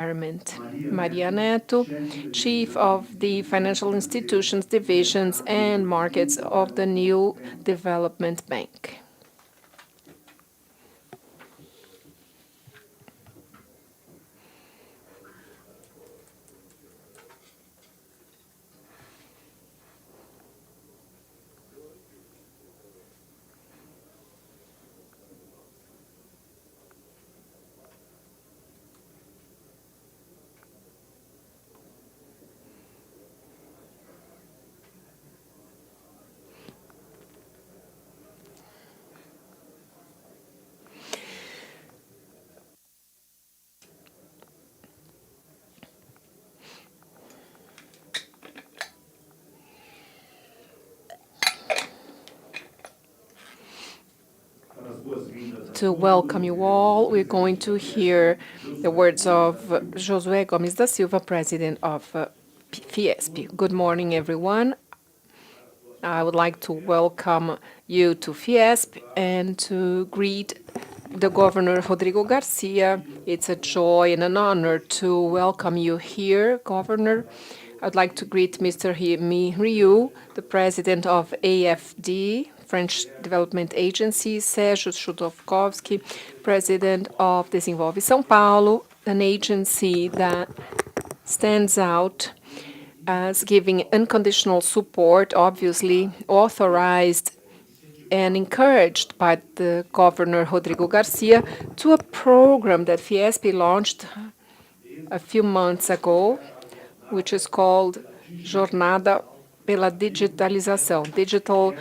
Environment. Maria Neto, Chief of the Financial Institutions Divisions and Markets of the New Development Bank. To welcome you all, we're going to hear the words of Josué Gomes da Silva, President of Fiesp. Good morning, everyone. I would like to welcome you to Fiesp and to greet the Governor Rodrigo Garcia. It's a joy and an honor to welcome you here, Governor. I'd like to greet Mr. Rémy Rioux, the President of AFD, French Development Agency, Sérgio Chudovkovsky, President of Desenvolve São Paulo, an agency that stands out as giving unconditional support, obviously authorized and encouraged by the Governor Rodrigo Garcia to a program that Fiesp launched a few months ago, which is called Jornada pela Digitalização, Digital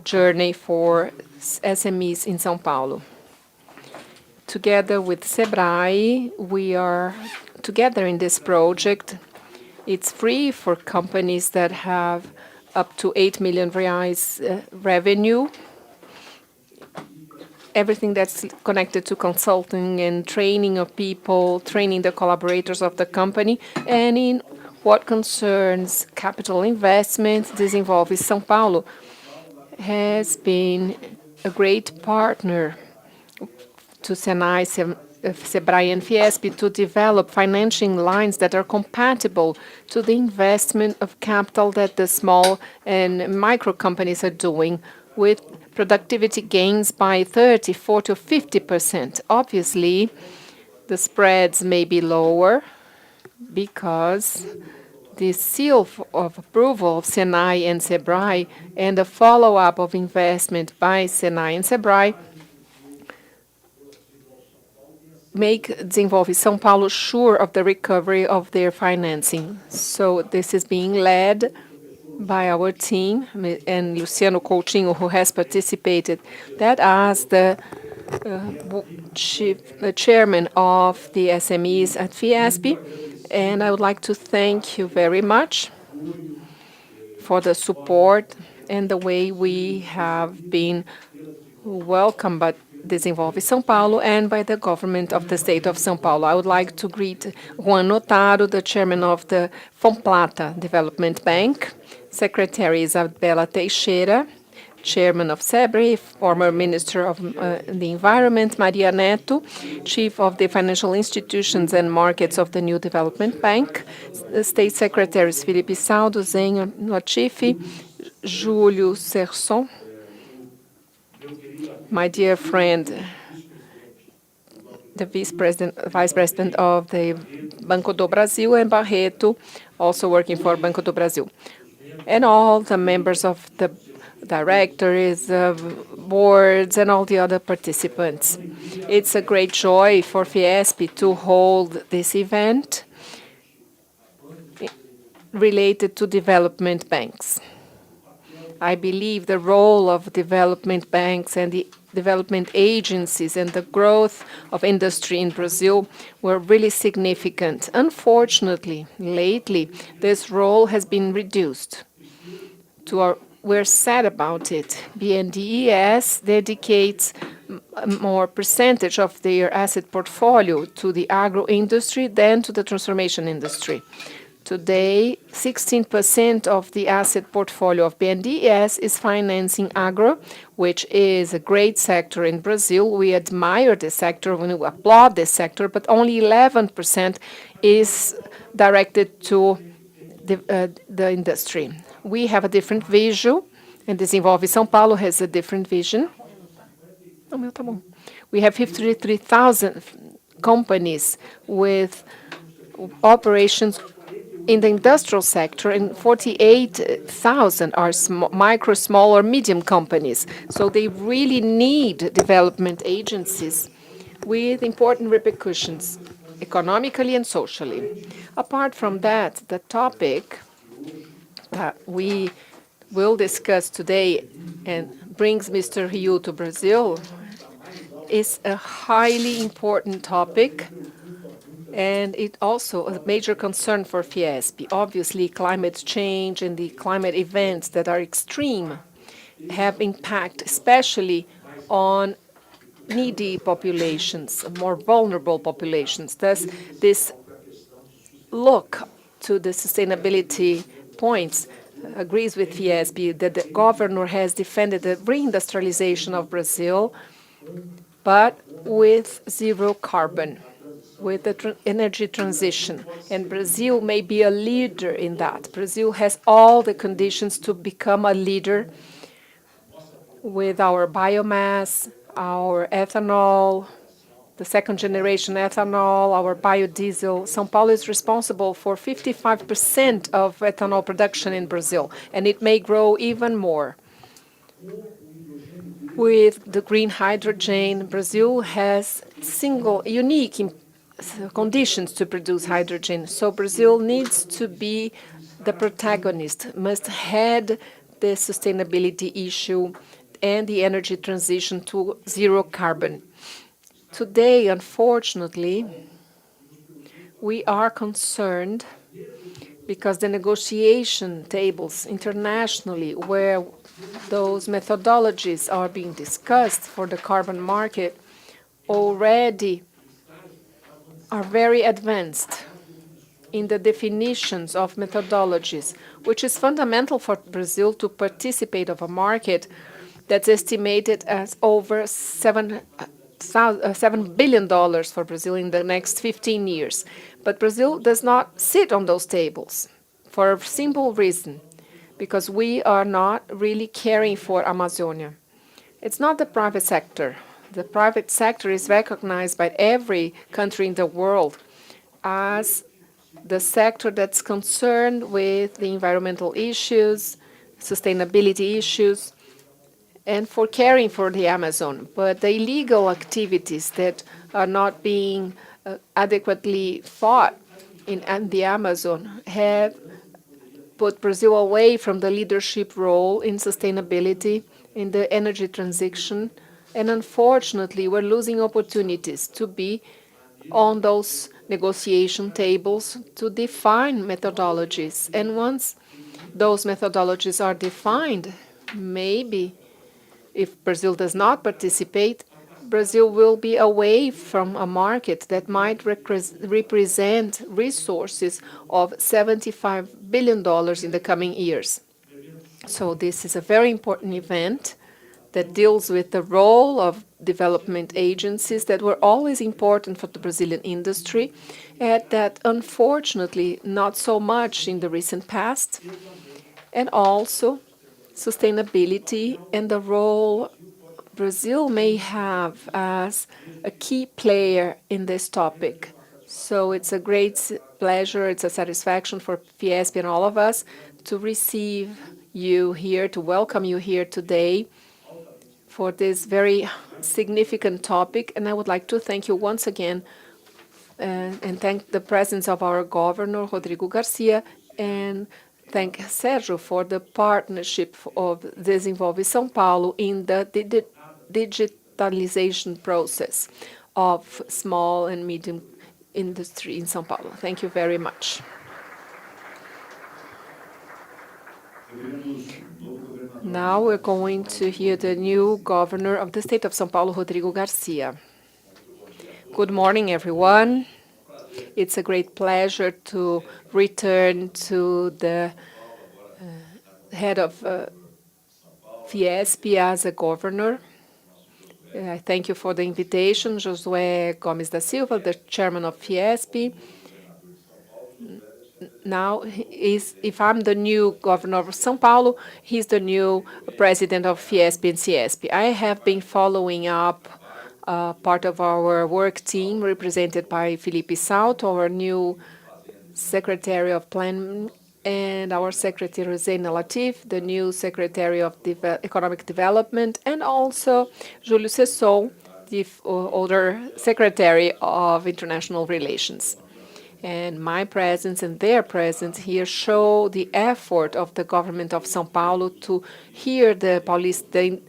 Journey for SMEs in São Paulo. Together with SEBRAE, we are together in this project. It's free for companies that have up to 8 million reais revenue. Everything that's connected to consulting and training of people, training the collaborators of the company, and in what concerns capital investments, Desenvolve São Paulo has been a great partner to SENAI, SEBRAE, and Fiesp to develop financing lines that are compatible to the investment of capital that the small and micro companies are doing, with productivity gains by 30, 40, or 50%. Obviously, the spreads may be lower because the seal of approval of SENAI and SEBRAE and the follow-up of investment by SENAI and SEBRAE make Desenvolve São Paulo sure of the recovery of their financing. So this is being led by our team, and Luciano Coutinho, who has participated, that as the chairman of the SMEs at Fiesp. And I would like to thank you very much for the support and the way we have been welcomed by Desenvolve São Paulo and by the government of the state of São Paulo. I would like to greet Juan Notaro, the chairman of the Fomplata Development Bank, Secretary Isabela Teixeira, Chairman of SEBRAE, former Minister of the Environment, Maria Neto, Chief of the Financial Institutions and Markets of the New Development Bank, State Secretaries Felipe Saldo, Zenho Notifi, Júlio Serson, my dear friend, the Vice President of the Banco do Brasil, and Barreto, also working for Banco do Brasil, and all the members of the directors, boards, and all the other participants. It's a great joy for Fiesp to hold this event related to development banks. I believe the role of development banks and the development agencies and the growth of industry in Brazil were really significant. Unfortunately, lately, this role has been reduced. We're sad about it. BNDES dedicates more percentage of their asset portfolio to the agro industry than to the transformation industry. Today, 16% of the asset portfolio of BNDES is financing agro, which is a great sector in Brazil. We admire this sector, we applaud this sector, but only 11% is directed to the industry. We have a different vision, and Desenvolve São Paulo has a different vision. Oh, meu, tá bom. We have 53,000 companies with operations in the industrial sector, and 48,000 are micro, small, or medium companies. So they really need development agencies with important repercussions economically and socially. Apart from that, the topic that we will discuss today and brings Mr. Rioux to Brazil is a highly important topic, and it also a major concern for Fiesp. Obviously, climate change and the climate events that are extreme have impact, especially on needy populations, more vulnerable populations. Thus, this look to the sustainability points agrees with Fiesp that the governor has defended the reindustrialization of Brazil, but with zero carbon, with the energy transition. And Brazil may be a leader in that. Brazil has all the conditions to become a leader with our biomass, our ethanol, the second generation ethanol, our biodiesel. São Paulo is responsible for 55% of ethanol production in Brazil, and it may grow even more. With the green hydrogen, Brazil has unique conditions to produce hydrogen. So Brazil needs to be the protagonist, must head the sustainability issue and the energy transition to zero carbon. Today, unfortunately, we are concerned because the negotiation tables internationally, where those methodologies are being discussed for the carbon market, already are very advanced in the definitions of methodologies, which is fundamental for Brazil to participate of a market that's estimated as over $7 billion for Brazil in the next 15 years. But Brazil does not sit on those tables for a simple reason, because we are not really caring for Amazonia. It's not the private sector. The private sector is recognized by every country in the world as the sector that's concerned with the environmental issues, sustainability issues, and for caring for the Amazon. But the illegal activities that are not being adequately fought in the Amazon have put Brazil away from the leadership role in sustainability, in the energy transition, and unfortunately, we're losing opportunities to be on those negotiation tables to define methodologies. And once those methodologies are defined, maybe if Brazil does not participate, Brazil will be away from a market that might represent resources of $75 billion in the coming years. So this is a very important event that deals with the role of development agencies that were always important for the Brazilian industry, and that unfortunately not so much in the recent past, and also sustainability and the role Brazil may have as a key player in this topic. So it's a great pleasure, it's a satisfaction for Fiesp and all of us to receive you here, to welcome you here today for this very significant topic. And I would like to thank you once again and thank the presence of our governor, Rodrigo Garcia, and thank Sergio for the partnership of Desenvolve São Paulo in the digitalization process of small and medium industry in São Paulo. Thank you very much. Now we're going to hear the new governor of the state of São Paulo, Rodrigo Garcia. Good morning, everyone. It's a great pleasure to return to the head of Fiesp as a governor. I thank you for the invitation, Josué Gomes da Silva, the chairman of Fiesp. Now, if I'm the new governor of São Paulo, he's the new president of Fiesp and CSP. I have been following up part of our work team represented by Felipe Salto, our new Secretary of Planning, and our Secretary Zaina Latif, the new Secretary of Economic Development, and also Júlio Sesson, the older Secretary of International Relations. And my presence and their presence here show the effort of the government of São Paulo to hear the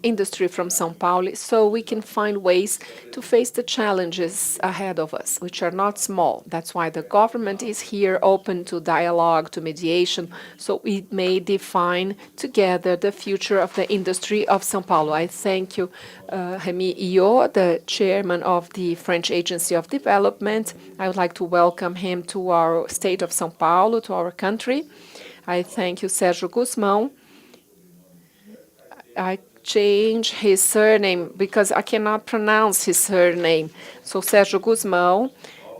industry from São Paulo so we can find ways to face the challenges ahead of us, which are not small. That's why the government is here open to dialogue, to mediation, so we may define together the future of the industry of São Paulo. I thank you, Rémy Rioux, the chairman of the French Agency of Development. I would like to welcome him to our state of São Paulo, to our country. I thank you, Sérgio Guzmão. I changed his surname because I cannot pronounce his surname. So Sérgio Guzmão,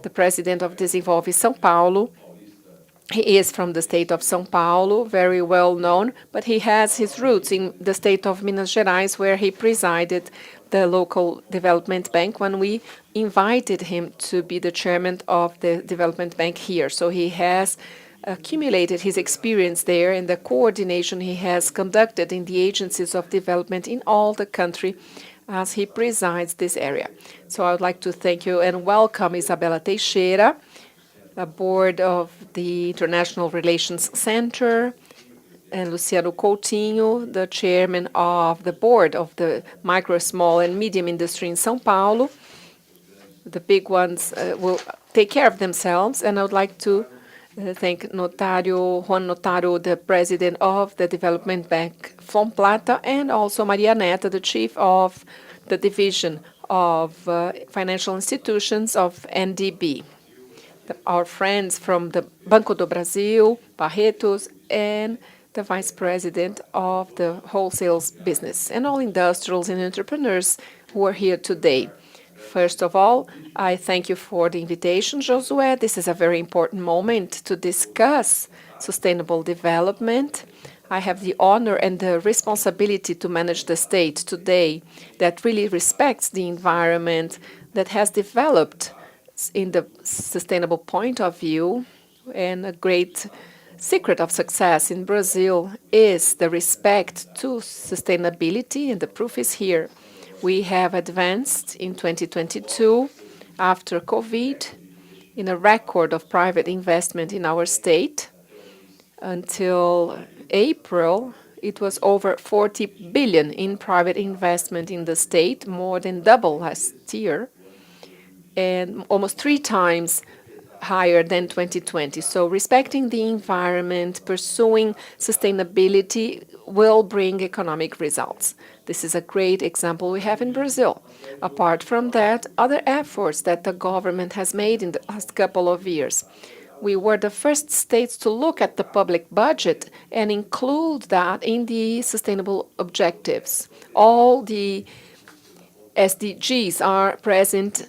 the president of Desenvolve São Paulo. He is from the state of São Paulo, very well known, but he has his roots in the state of Minas Gerais, where he presided the local development bank when we invited him to be the chairman of the development bank here. So he has accumulated his experience there and the coordination he has conducted in the agencies of development in all the country as he presides this area. So I would like to thank you and welcome Isabela Teixeira, the board of the International Relations Center, and Luciano Coutinho, the chairman of the board of the micro, small, and medium industry in São Paulo. The big ones will take care of themselves, and I would like to thank Juan Notario, the president of the Development Bank Plata, and also Maria Neta, the chief of the division of financial institutions of NDB. Our friends from the Banco do Brasil, Barretos, and the vice president of the wholesale business, and all industrials and entrepreneurs who are here today. First of all, I thank you for the invitation, Josué. This is a very important moment to discuss sustainable development. I have the honor and the responsibility to manage the state today that really respects the environment, that has developed in the sustainable point of view. And a great secret of success in Brazil is the respect to sustainability, and the proof is here. We have advanced in 2022 after COVID in a record of private investment in our state. Until April, it was over 40 billion in private investment in the state, more than double last year, and almost 3 times higher than 2020. So respecting the environment, pursuing sustainability will bring economic results. This is a great example we have in Brazil. Apart from that, other efforts that the government has made in the last couple of years. We were the first states to look at the public budget and include that in the sustainable objectives. All the SDGs are present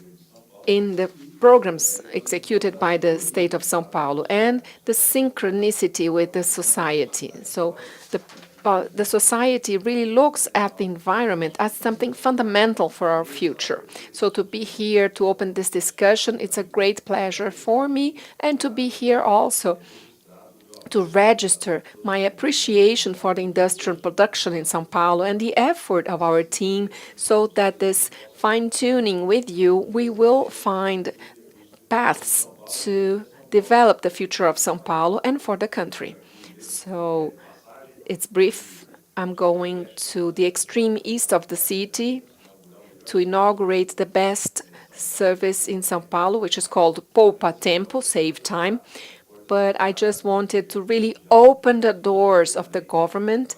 in the programs executed by the state of São Paulo, and the synchronicity with the society. So the society really looks at the environment as something fundamental for our future. So to be here to open this discussion, it's a great pleasure for me, and to be here also to register my appreciation for the industrial production in São Paulo and the effort of our team, so that this fine-tuning with you, we will find paths to develop the future of São Paulo and for the country. So it's brief. I'm going to the extreme east of the city to inaugurate the best service in São Paulo, which is called Poupa Tempo, Save Time. But I just wanted to really open the doors of the government,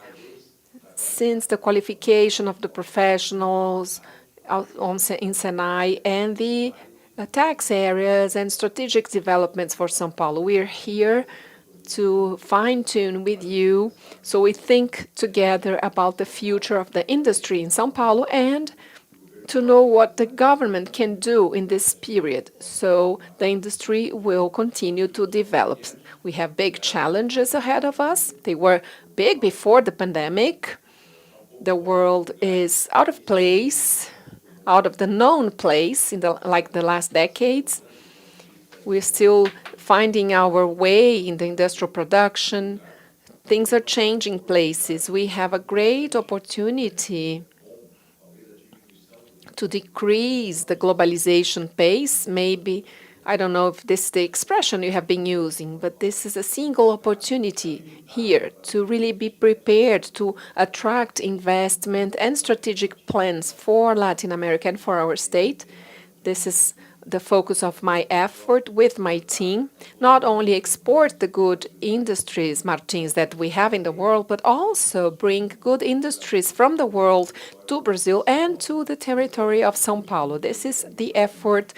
since the qualification of the professionals in Senai and the tax areas and strategic developments for São Paulo. We are here to fine-tune with you so we think together about the future of the industry in São Paulo and to know what the government can do in this period so the industry will continue to develop. We have big challenges ahead of us. They were big before the pandemic. The world is out of place, out of the known place in the last decades. We're still finding our way in the industrial production. Things are changing places. We have a great opportunity to decrease the globalization pace. Maybe, I don't know if this is the expression you have been using, but this is a single opportunity here to really be prepared to attract investment and strategic plans for Latin America and for our state. This is the focus of my effort with my team, not only export the good industries, Martins, that we have in the world, but also bring good industries from the world to Brazil and to the territory of São Paulo. This is the effort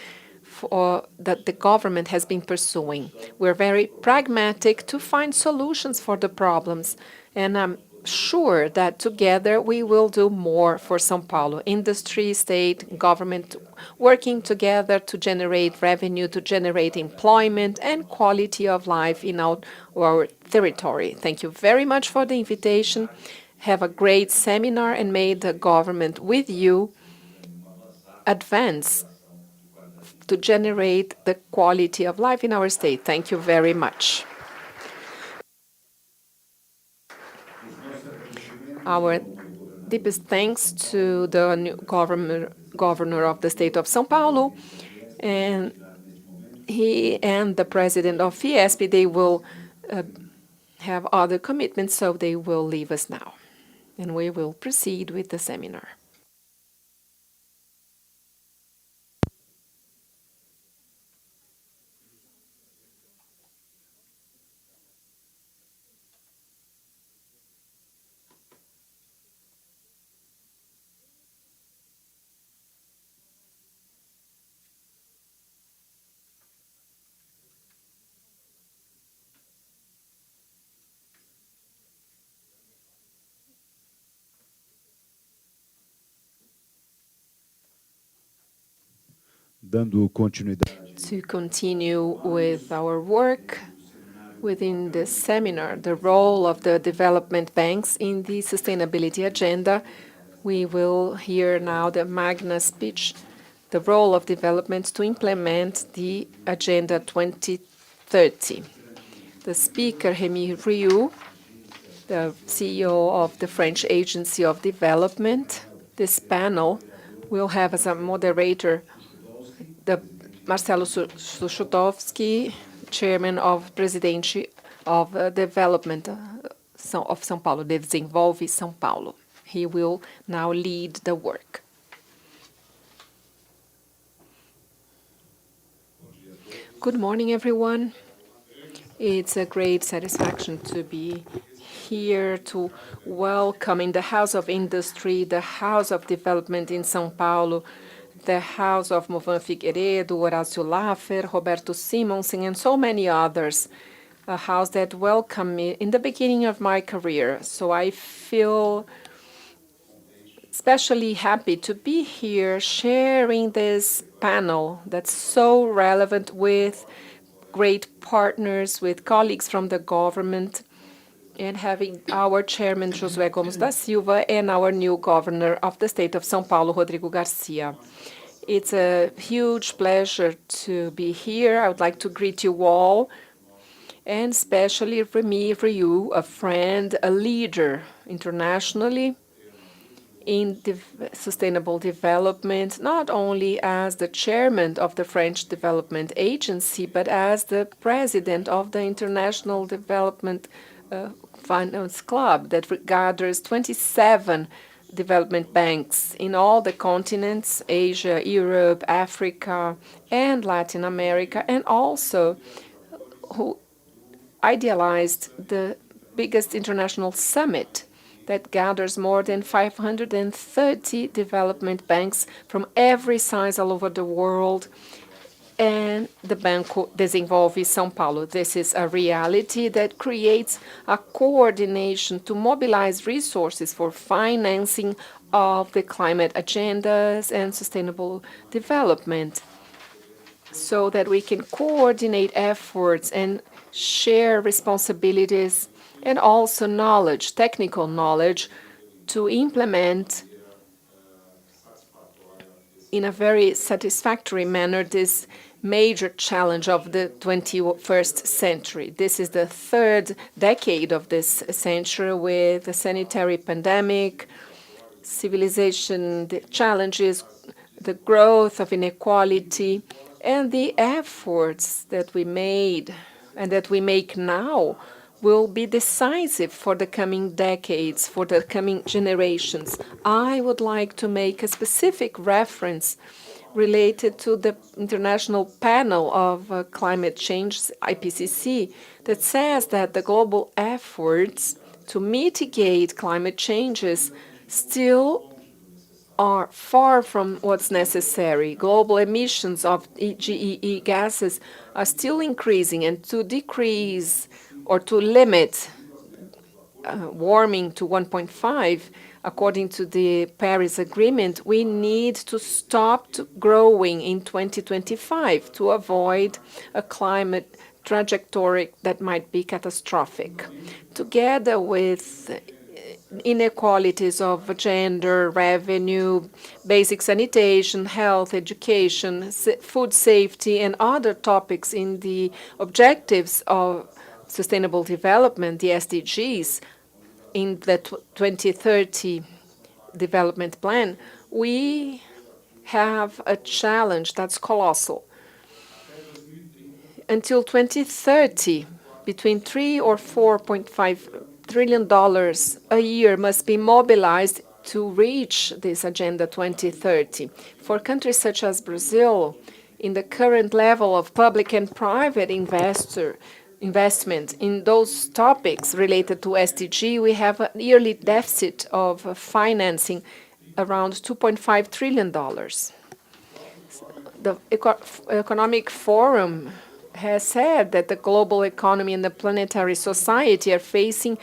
that the government has been pursuing. We're very pragmatic to find solutions for the problems, and I'm sure that together we will do more for São Paulo. Industry, state, government working together to generate revenue, to generate employment and quality of life in our territory. Thank you very much for the invitation. Have a great seminar, and may the government with you advance to generate the quality of life in our state. Thank you very much. Our deepest thanks to the new governor of the state of São Paulo, and he and the president of Fiesp, they will have other commitments, so they will leave us now. And we will proceed with the seminar. To continue with our work within the seminar, the role of the development banks in the sustainability agenda, we will hear now the Magna speech, the role of development to implement the Agenda 2030. The speaker, Rémy Rioux, the CEO of the French Agency of Development. This panel will have as a moderator the Marcelo Suchotowski, chairman of Presidente of Development of São Paulo, Desenvolve São Paulo. He will now lead the work. Good morning, everyone. It's a great satisfaction to be here to welcome in the House of Industry, the House of Development in São Paulo, the House of Movan Figueiredo, Horácio Laffer, Roberto Simonsen, and so many others, a house that welcomed me in the beginning of my career. So I feel especially happy to be here sharing this panel that's so relevant with great partners, with colleagues from the government, and having our chairman, Josué Gomes da Silva, and our new governor of the state of São Paulo, Rodrigo Garcia. It's a huge pleasure to be here. I would like to greet you all, and especially Rémy Rioux, a friend, a leader internationally in sustainable development, not only as the chairman of the French Development Agency, but as the president of the International Development Finance Club that gathers 27 development banks in all the continents, Asia, Europe, Africa, and Latin America, and also who idealized the biggest international summit that gathers more than 530 development banks from every size all over the world, and the Banco Desenvolve São Paulo. This is a reality that creates a coordination to mobilize resources for financing of the climate agendas and sustainable development, so that we can coordinate efforts and share responsibilities and also knowledge, technical knowledge, to implement in a very satisfactory manner this major challenge of the 21st century. This is the third decade of this century with the sanitary pandemic, civilization, the challenges, the growth of inequality, and the efforts that we made and that we make now will be decisive for the coming decades, for the coming generations. I would like to make a specific reference related to the International Panel of Climate Change, IPCC, that says that the global efforts to mitigate climate changes still are far from what's necessary. Global emissions of GEE gases are still increasing, and to decrease or to limit warming to 1.5, according to the Paris Agreement, we need to stop growing in 2025 to avoid a climate trajectory that might be catastrophic. Together with inequalities of gender, revenue, basic sanitation, health, education, food safety, and other topics in the objectives of sustainable development, the SDGs, in the 2030 development plan, we have a challenge that's colossal. Until 2030, between $3 or $4.5 trillion a year must be mobilized to reach this Agenda 2030. For countries such as Brazil, in the current level of public and private investment in those topics related to SDG, we have a yearly deficit of financing around $2.5 trillion. The Economic Forum has said that the global economy and the planetary society are facing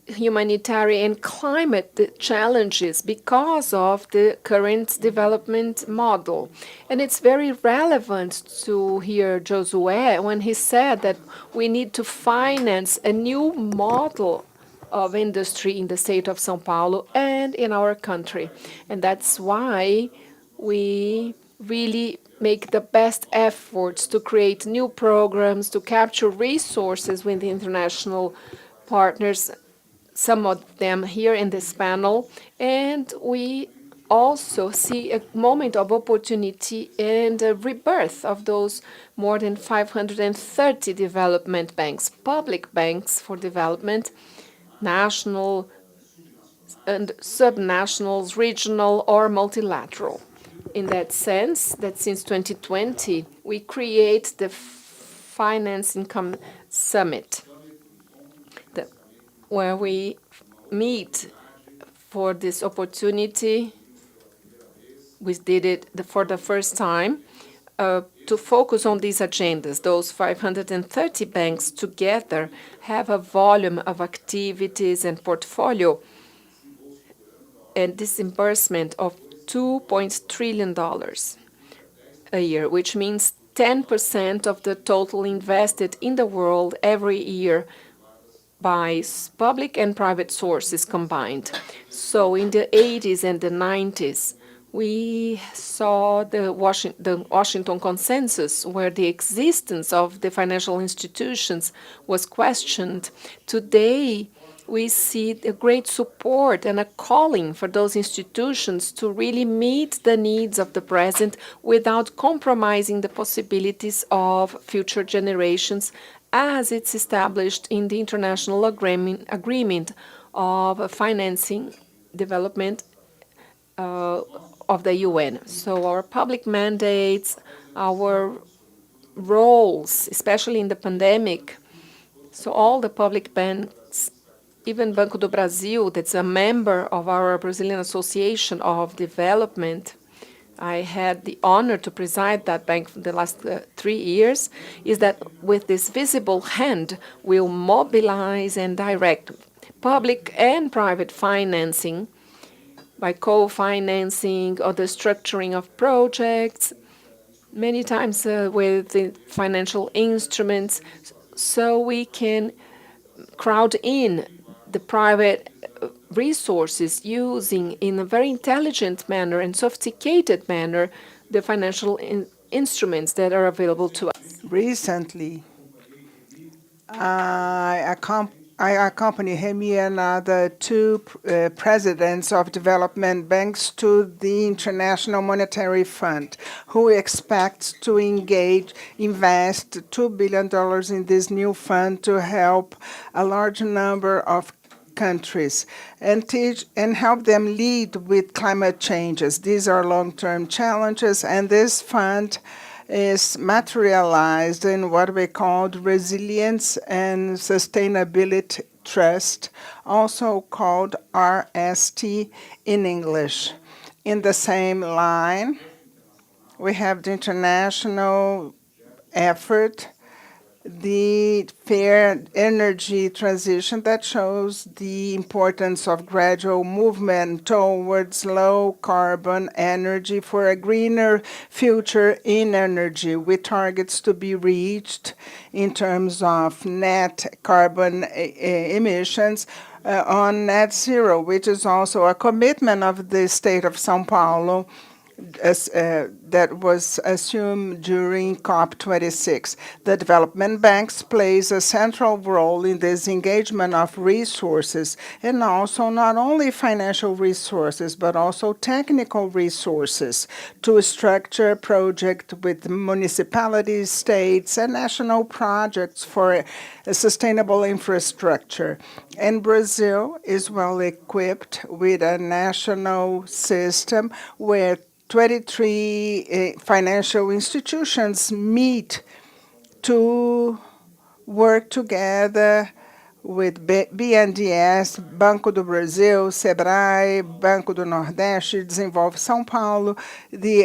humanitarian and climate challenges because of the current development model. And it's very relevant to hear Josué when he said that we need to finance a new model of industry in the state of São Paulo and in our country. And that's why we really make the best efforts to create new programs, to capture resources with the international partners, some of them here in this panel. And we also see a moment of opportunity and a rebirth of those more than 530 development banks, public banks for development, national and subnationals, regional or multilateral. In that sense, that since 2020, we create the Finance Income Summit, where we meet for this opportunity. We did it for the first time to focus on these agendas. Those 530 banks together have a volume of activities and portfolio and disbursement of $2 trillion a year, which means 10% of the total invested in the world every year by public and private sources combined. So in the 80s and the 90s, we saw the Washington Consensus, where the existence of the financial institutions was questioned. Today, we see a great support and a calling for those institutions to really meet the needs of the present without compromising the possibilities of future generations, as it's established in the international agreement of financing development of the UN. So our public mandates, our roles, especially in the pandemic, so all the public banks, even Banco do Brasil, that's a member of our Brazilian Association of Development, I had the honor to preside that bank for the last 3 years, is that with this visible hand, we'll mobilize and direct public and private financing by co-financing or the structuring of projects, many times with the financial instruments, so we can crowd in the private resources using in a very intelligent manner and sophisticated manner the financial instruments that are available to us. Recently, I accompanied Rémy and the two presidents of development banks to the International Monetary Fund, who expects to invest $2 billion in this new fund to help a large number of countries and teach and help them lead with climate changes. These are long-term challenges, and this fund is materialized in what we called Resilience and Sustainability Trust, also called RST in English. In the same line, we have the international effort, the fair energy transition that shows the importance of gradual movement towards low carbon energy for a greener future in energy, with targets to be reached in terms of net carbon emissions on net zero, which is also a commitment of the state of São Paulo that was assumed during COP26. The development banks plays a central role in this engagement of resources, and also not only financial resources, but also technical resources to structure projects with municipalities, states, and national projects for a sustainable infrastructure. And Brazil is well equipped with a national system where 23 financial institutions meet to work together with BNDES, Banco do Brasil, SEBRAE, Banco do Nordeste, Desenvolve São Paulo, the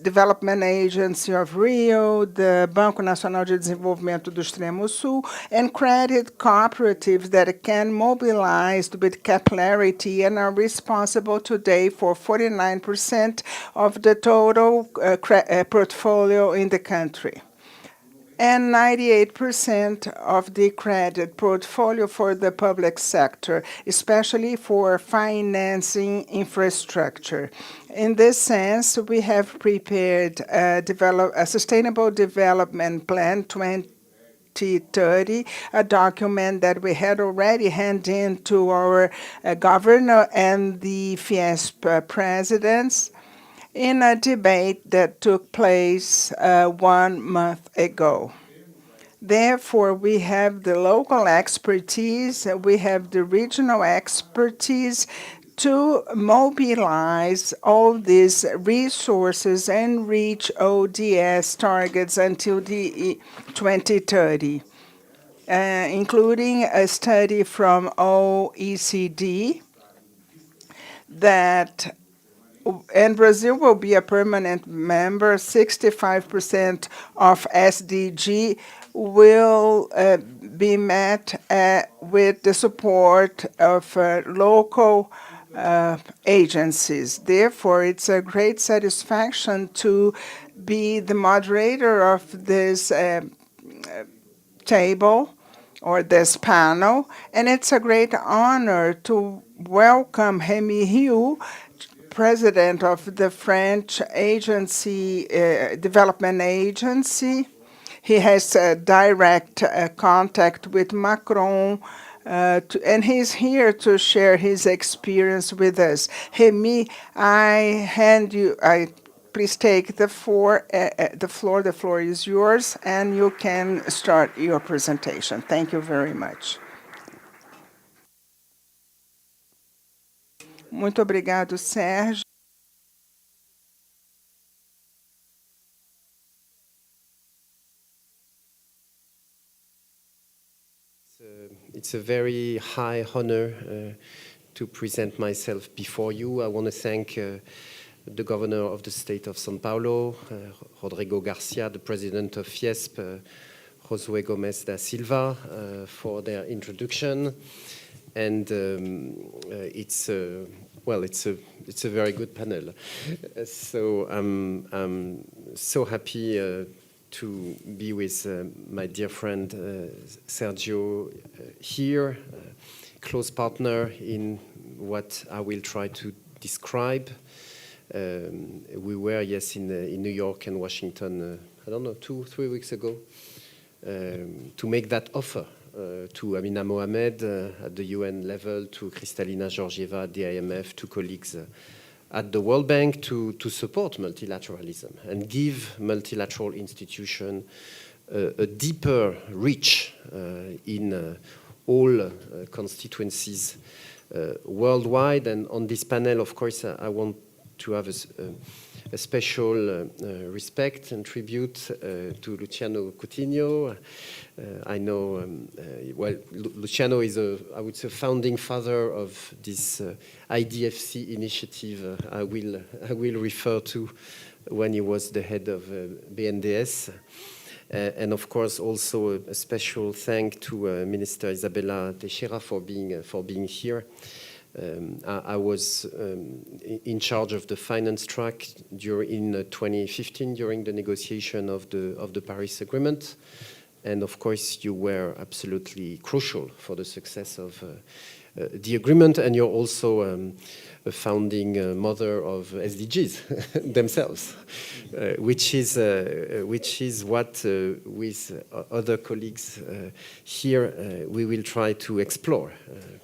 Development Agency of Rio, the Banco Nacional de Desenvolvimento do Extremo Sul, and credit cooperatives that can mobilize with capillarity and are responsible today for 49% of the total portfolio in the country, and 98% of the credit portfolio for the public sector, especially for financing infrastructure. In this sense, we have prepared a sustainable development plan 2030, a document that we had already handed in to our governor and the Fiesp presidents in a debate that took place 1 month ago. Therefore, we have the local expertise, we have the regional expertise to mobilize all these resources and reach ODS targets until the 2030, including a study from OECD that, and Brazil will be a permanent member. 65% of SDG will be met with the support of local agencies. Therefore, it's a great satisfaction to be the moderator of this table or this panel, and it's a great honor to welcome Rémy Rioux, president of the French agency, development agency. He has direct contact with Macron, and he's here to share his experience with us. Rémy, please take the floor. The floor is yours, and you can start your presentation. Thank you very much. Muito obrigado, Sérgio. It's a very high honor to present myself before you. I want to thank the governor of the state of São Paulo, Rodrigo Garcia, the president of Fiesp, Josué Gomes da Silva, for their introduction. And it's a very good panel. So I'm so happy to be with my dear friend Sergio here, close partner in what I will try to describe. We were, yes, in New York and Washington, I don't know, 2-3 weeks ago, to make that offer to Amina Mohamed at the UN level, to Kristalina Georgieva at the IMF, to colleagues at the World Bank to support multilateralism and give multilateral institutions a deeper reach in all constituencies worldwide. And on this panel, of course, I want to have a special respect and tribute to Luciano Coutinho. I know, well, Luciano is I would say, founding father of this IDFC initiative I will refer to when he was the head of BNDES. And of course, also a special thank to Minister Isabella Teixeira for being here. I was in charge of the finance track in 2015 during the negotiation of the Paris Agreement. And of course, you were absolutely crucial for the success of the agreement. And you're also a founding mother of SDGs themselves, which is what, with other colleagues here, we will try to explore,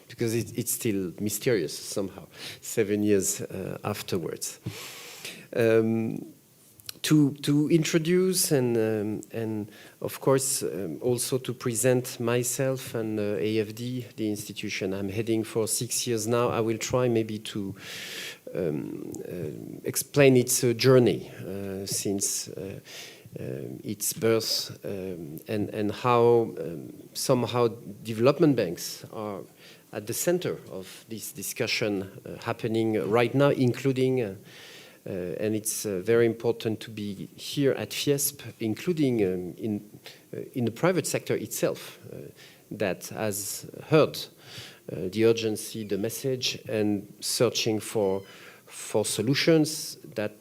because it's still mysterious somehow, 7 years afterwards. To introduce and of course also to present myself and AFD, the institution I'm heading for 6 years now, I will try maybe to explain its journey since its birth and how somehow development banks are at the center of this discussion happening right now, including and it's very important to be here at Fiesp, including in the private sector itself, that has heard the urgency, the message, and searching for solutions that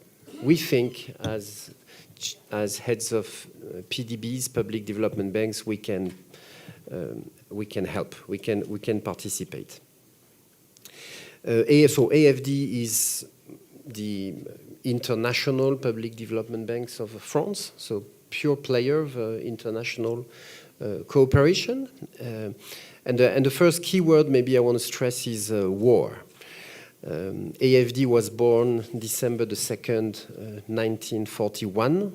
we think, as heads of PDBs, public development banks, we can help, we can participate. So AFD is the international public development banks of France, so pure player of international cooperation. And the first keyword maybe I want to stress is war. AFD was born December the 2nd, 1941,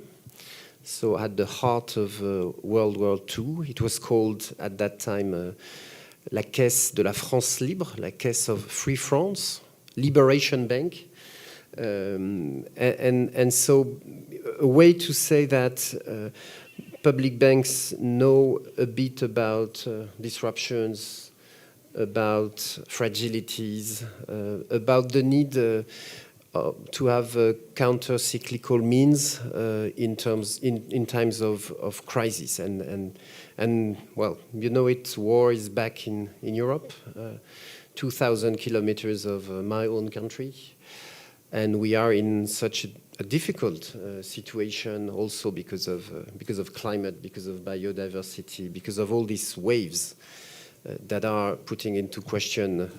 so at the heart of World War II. It was called at that time La Caisse de la France Libre, La Caisse of Free France, Liberation Bank. And so a way to say that public banks know a bit about disruptions, about fragilities, about the need to have counter-cyclical means in times of crisis. And well, you know it, war is back in Europe, 2,000 kilometers of my own country. And we are in such a difficult situation also because of climate, because of biodiversity, because of all these waves that are putting into question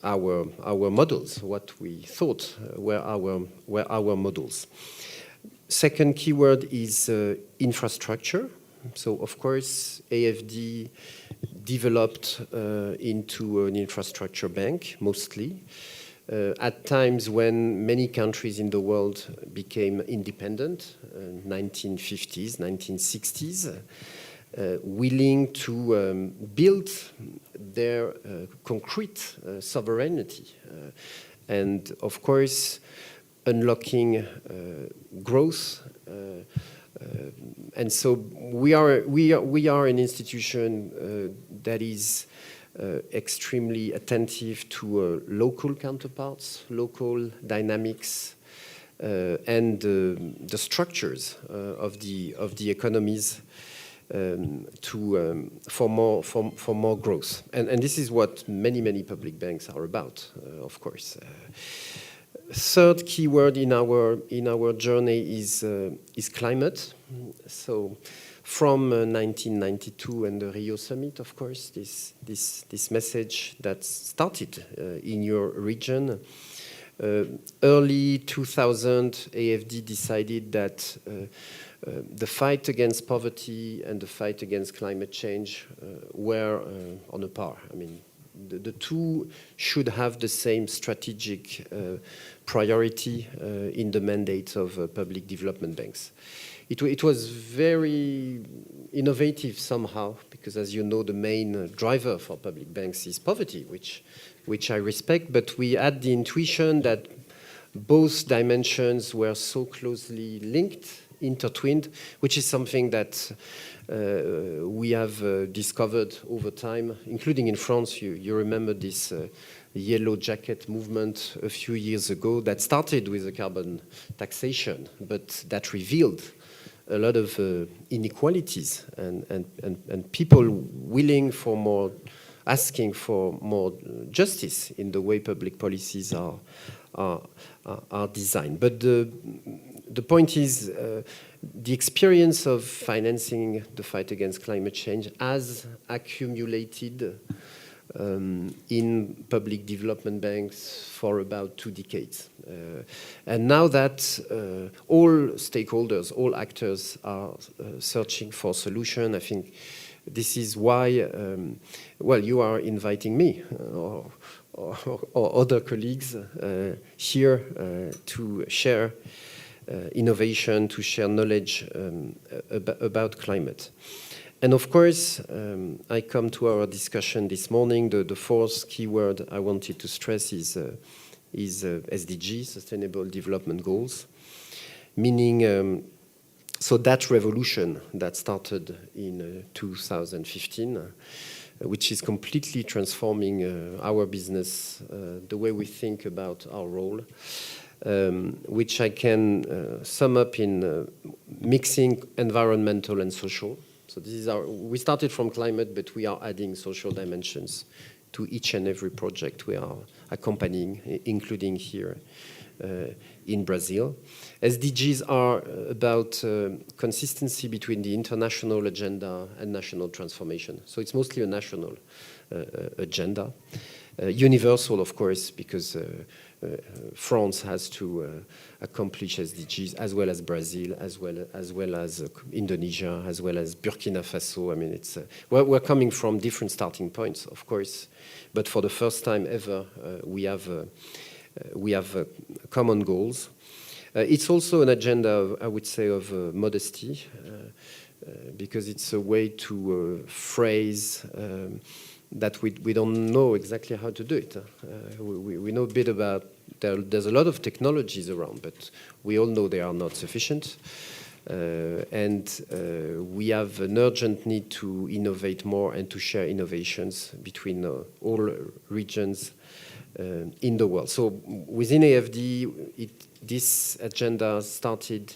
our models, what we thought were our models. Second keyword is infrastructure. So of course, AFD developed into an infrastructure bank, mostly. At times when many countries in the world became independent, 1950s, 1960s, willing to build their concrete sovereignty. And of course, unlocking growth. And so we are an institution that is extremely attentive to local counterparts, local dynamics, and the structures of the economies for more growth. And this is what many public banks are about, of course. Third key word in our journey is climate. So from 1992 and the Rio Summit, of course, this message that started in your region. Early 2000, AFD decided that the fight against poverty and the fight against climate change were on a par. I mean, the two should have the same strategic priority in the mandate of public development banks. It was very innovative somehow, because as you know, the main driver for public banks is poverty, which I respect, but we had the intuition that both dimensions were so closely linked, intertwined, which is something that we have discovered over time, including in France. You remember this yellow jacket movement a few years ago that started with a carbon taxation, but that revealed a lot of inequalities and people willing for more, asking for more justice in the way public policies are designed. But the point is, the experience of financing the fight against climate change has accumulated in public development banks for about 2 decades. And now that all stakeholders, all actors are searching for solution, I think this is why, well, you are inviting me or other colleagues here to share innovation, to share knowledge about climate. And of course, I come to our discussion this morning. The fourth keyword I wanted to stress is SDG, Sustainable Development Goals, meaning so that revolution that started in 2015, which is completely transforming our business, the way we think about our role, which I can sum up in mixing environmental and social. So this is we started from climate, but we are adding social dimensions to each and every project we are accompanying, including here in Brazil. SDGs are about consistency between the international agenda and national transformation. So it's mostly a national agenda. Universal, of course, because France has to accomplish SDGs, as well as Brazil, as well as Indonesia, as well as Burkina Faso. I mean, it's we're coming from different starting points, of course, but for the first time ever, we have common goals. It's also an agenda, I would say, of modesty, because it's a way to phrase that we don't know exactly how to do it. We know a bit about, there's a lot of technologies around, but we all know they are not sufficient. And we have an urgent need to innovate more and to share innovations between all regions in the world. So within AFD, this agenda started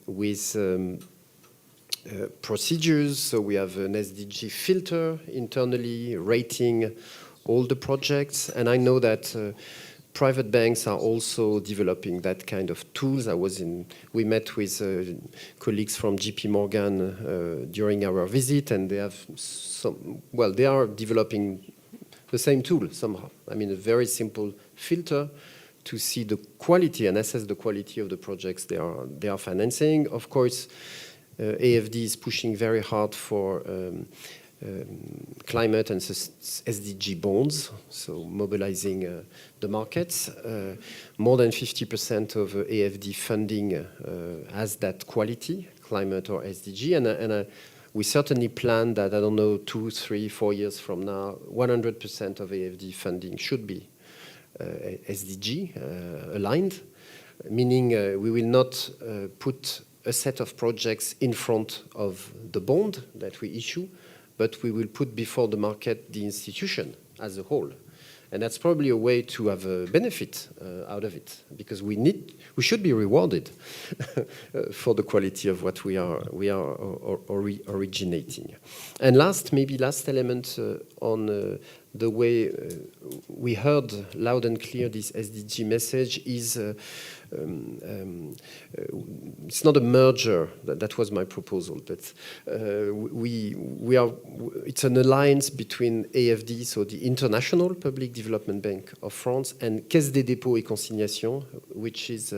with procedures. So we have an SDG filter internally rating all the projects. And I know that private banks are also developing that kind of tools. We met with colleagues from JP Morgan during our visit, and they have they are developing the same tool somehow. I mean, a very simple filter to see the quality and assess the quality of the projects they are financing. Of course, AFD is pushing very hard for climate and SDG bonds, so mobilizing the markets. More than 50% of AFD funding has that quality, climate or SDG, and we certainly plan that, I don't know, 2, 3, 4 years from now, 100% of AFD funding should be SDG aligned, meaning we will not put a set of projects in front of the bond that we issue, but we will put before the market the institution as a whole. And that's probably a way to have a benefit out of it, because we should be rewarded for the quality of what we are originating. And maybe last element on the way we heard loud and clear this SDG message is it's not a merger. That was my proposal, but it's an alliance between AFD, so the International Public Development Bank of France, and Caisse des Dépôts et Consignations, which is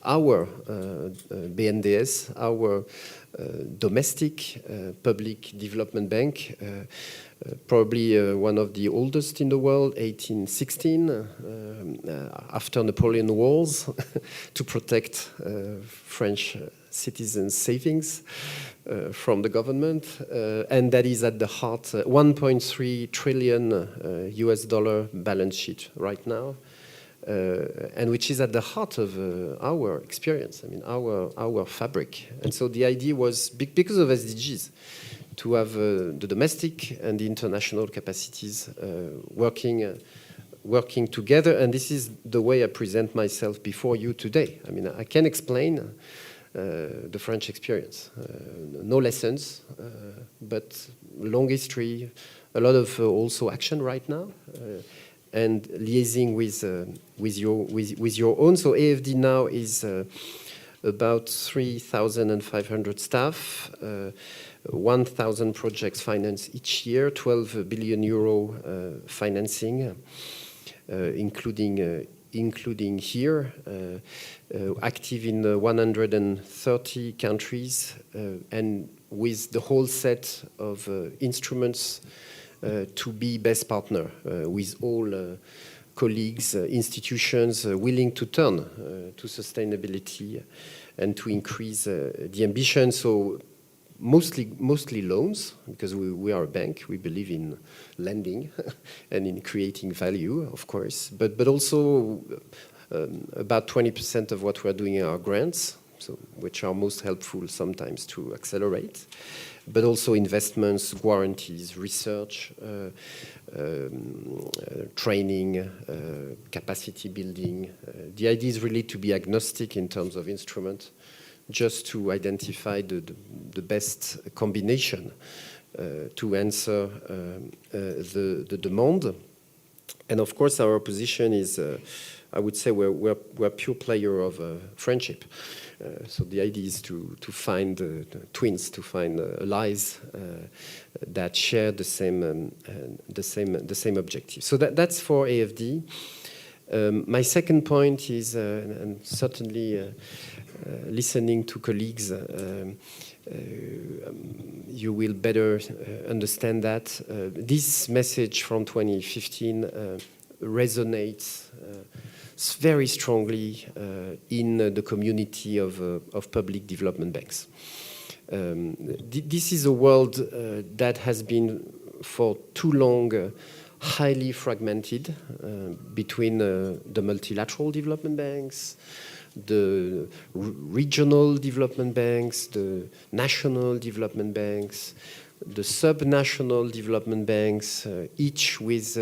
our BNDES, our domestic public development bank, probably one of the oldest in the world, 1816, after Napoleon Wars, to protect French citizens' savings from the government, and that is at the heart, 1.3 trillion US dollar balance sheet right now. And which is at the heart of our experience, I mean, our fabric. And so the idea was, because of SDGs, to have the domestic and the international capacities working together. And this is the way I present myself before you today. I mean, I can explain the French experience. No lessons, but long history, a lot of also action right now. And liaising with your own. So AFD now is about 3,500 staff, 1,000 projects financed each year, 12 billion euro financing, including here, active in 130 countries, and with the whole set of instruments to be best partner with all colleagues, institutions willing to turn to sustainability and to increase the ambition. So mostly loans, because we are a bank. We believe in lending and in creating value, of course, but also about 20% of what we're doing are grants, so which are most helpful sometimes to accelerate, but also investments, guarantees, research, training, capacity building. The idea is really to be agnostic in terms of instrument, just to identify the best combination to answer the demand. And of course, our position is, I would say, we're a pure player of friendship. So the idea is to find twins, to find allies that share the same objective. So that's for AFD. My second point is, and certainly listening to colleagues, you will better understand that this message from 2015 resonates very strongly in the community of public development banks. This is a world that has been for too long highly fragmented between the multilateral development banks, the regional development banks, the national development banks, the subnational development banks, each with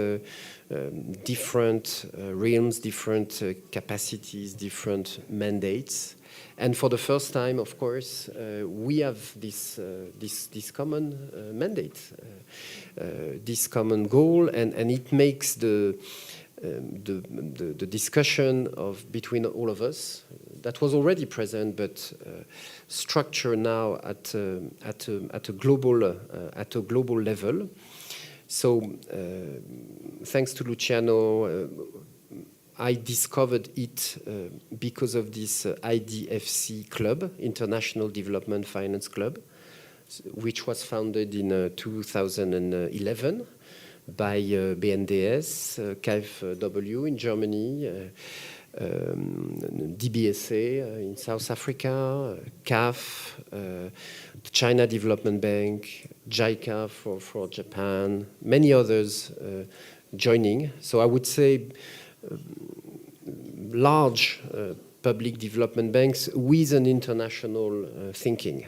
different realms, different capacities, different mandates. And for the first time, of course, we have this common mandate, this common goal, and it makes the discussion between all of us that was already present, but structure now at a global level. So, thanks to Luciano, I discovered it because of this IDFC club, International Development Finance Club, which was founded in 2011 by BNDES, KfW in Germany, DBSA in South Africa, CAF, the China Development Bank, JICA for Japan, many others joining. So I would say large public development banks with an international thinking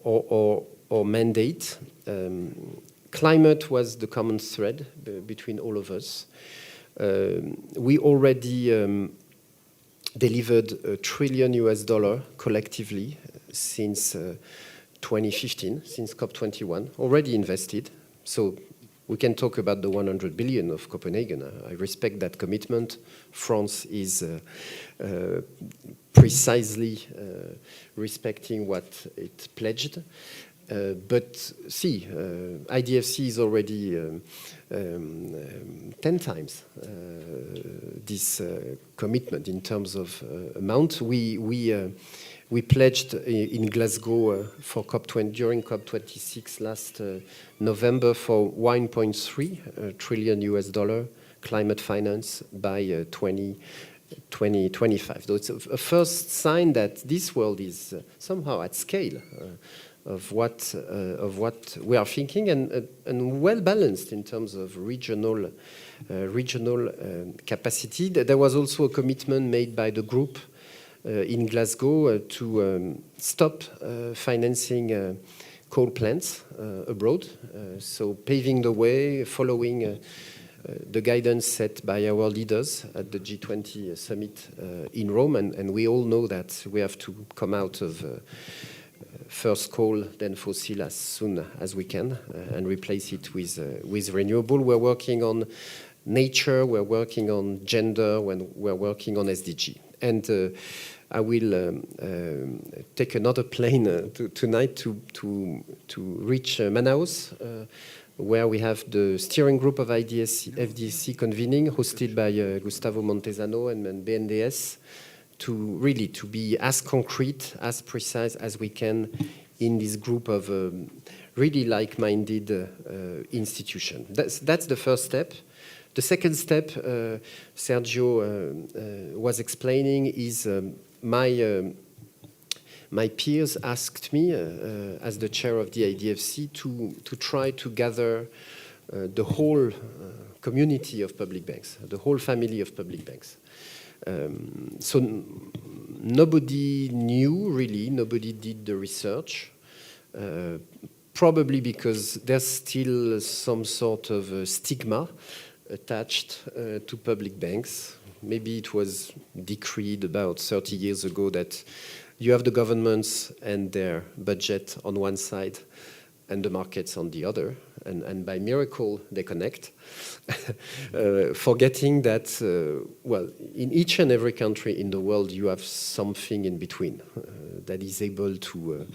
or mandate. climate was the common thread between all of us. We already delivered $1 trillion collectively since 2015, since COP21, already invested. So we can talk about the 100 billion of Copenhagen. I respect that commitment. France is precisely respecting what it pledged. But see, IDFC is already 10 times this commitment in terms of amount. We pledged in Glasgow for during COP26 last November for $1.3 trillion climate finance by 2025. So it's a first sign that this world is somehow at scale of what we are thinking, and well balanced in terms of regional capacity. There was also a commitment made by the group in Glasgow to stop financing coal plants abroad, so paving the way, following the guidance set by our leaders at the G20 summit in Rome, and we all know that we have to come out of first coal, then fossil as soon as we can, and replace it with renewable. We're working on nature, we're working on gender, we're working on SDG. And I will take another plane tonight to reach Manaus, where we have the steering group of FDSC convening, hosted by Gustavo Montesano and BNDES, to be as concrete, as precise as we can in this group of really like-minded institutions. That's the first step. The second step, Sergio was explaining, is my peers asked me, as the chair of the IDFC, to try to gather the whole community of public banks, the whole family of public banks. So nobody knew, really, nobody did the research, probably because there's still some sort of stigma attached to public banks. Maybe it was decreed about 30 years ago that you have the governments and their budget on one side and the markets on the other, and by miracle they connect, forgetting that, well, in each and every country in the world you have something in between that is able to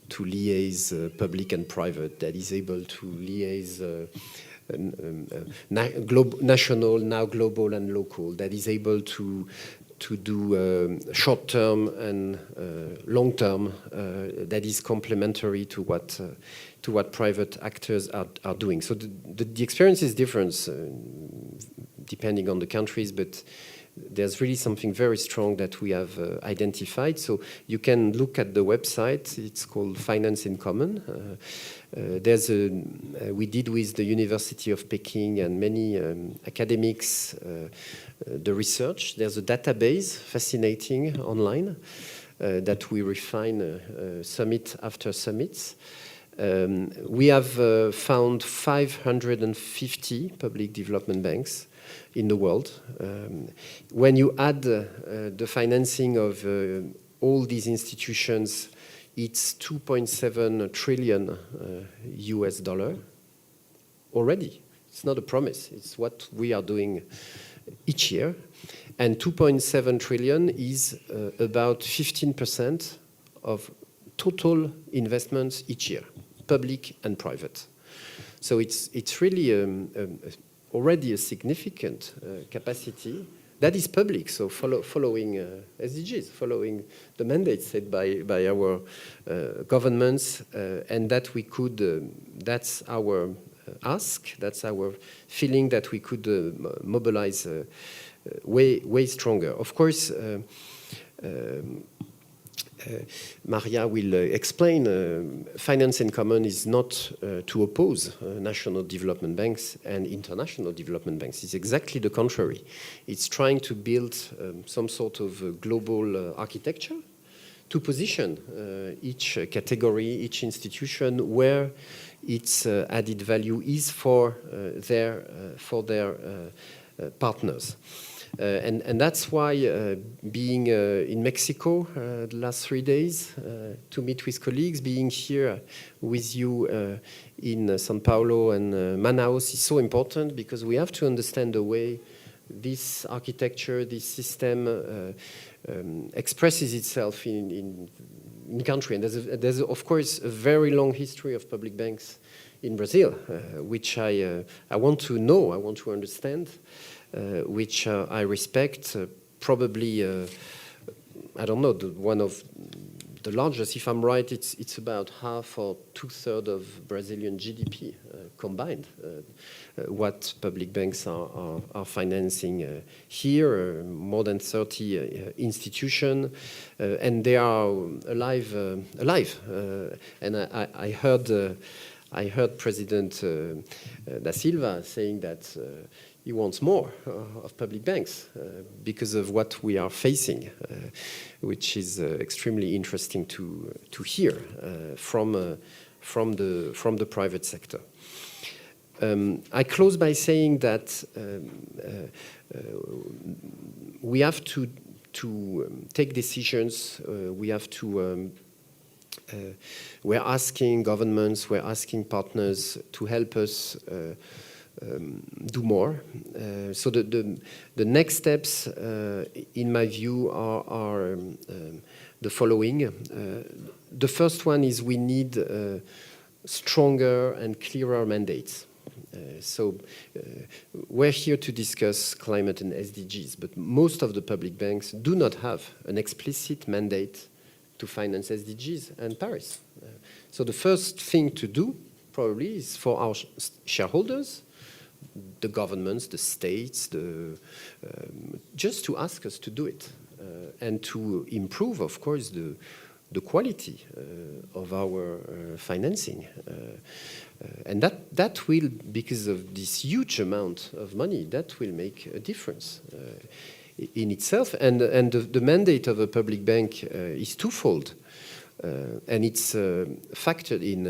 liaise public and private, that is able to liaise national, now global and local, that is able to do short-term and long-term, that is complementary to what private actors are doing. So the experience is different depending on the countries, but there's really something very strong that we have identified. So you can look at the website. It's called Finance in Common. We did with the University of Peking and many academics the research. There's a database, fascinating, online, that we refine summit after summit. We have found 550 public development banks in the world. When you add the financing of all these institutions, it's $2.7 trillion US already. It's not a promise. It's what we are doing each year. And 2.7 trillion is about 15% of total investments each year, public and private. So it's really already a significant capacity that is public, so following SDGs, following the mandates set by our governments, and that we could, that's our ask, that's our feeling that we could mobilize way stronger. Of course, Maria will explain, Finance in Common is not to oppose national development banks and international development banks. It's exactly the contrary. It's trying to build some sort of global architecture to position each category, each institution where its added value is for their partners. And that's why being in Mexico the last 3 days to meet with colleagues, being here with you in São Paulo and Manaus is so important, because we have to understand the way this architecture, this system expresses itself in country. And there's of course a very long history of public banks in Brazil, which I want to know, I want to understand, which I respect. Probably, I don't know, one of the largest. If I'm right, it's about half or 2/3 of Brazilian GDP combined. What public banks are financing here, more than 30 institutions, and they are alive. And I heard President da Silva saying that he wants more of public banks because of what we are facing, which is extremely interesting to hear from the private sector. I close by saying that we have to take decisions. We have to. We're asking governments, we're asking partners to help us do more. So the next steps, in my view, are the following. The first one is we need stronger and clearer mandates. So we're here to discuss climate and SDGs, but most of the public banks do not have an explicit mandate to finance SDGs and Paris. So the first thing to do probably is for our shareholders, the governments, the states, just to ask us to do it and to improve, of course, the quality of our financing. And that will, because of this huge amount of money, that will make a difference in itself. And the mandate of a public bank is twofold. And it's factored in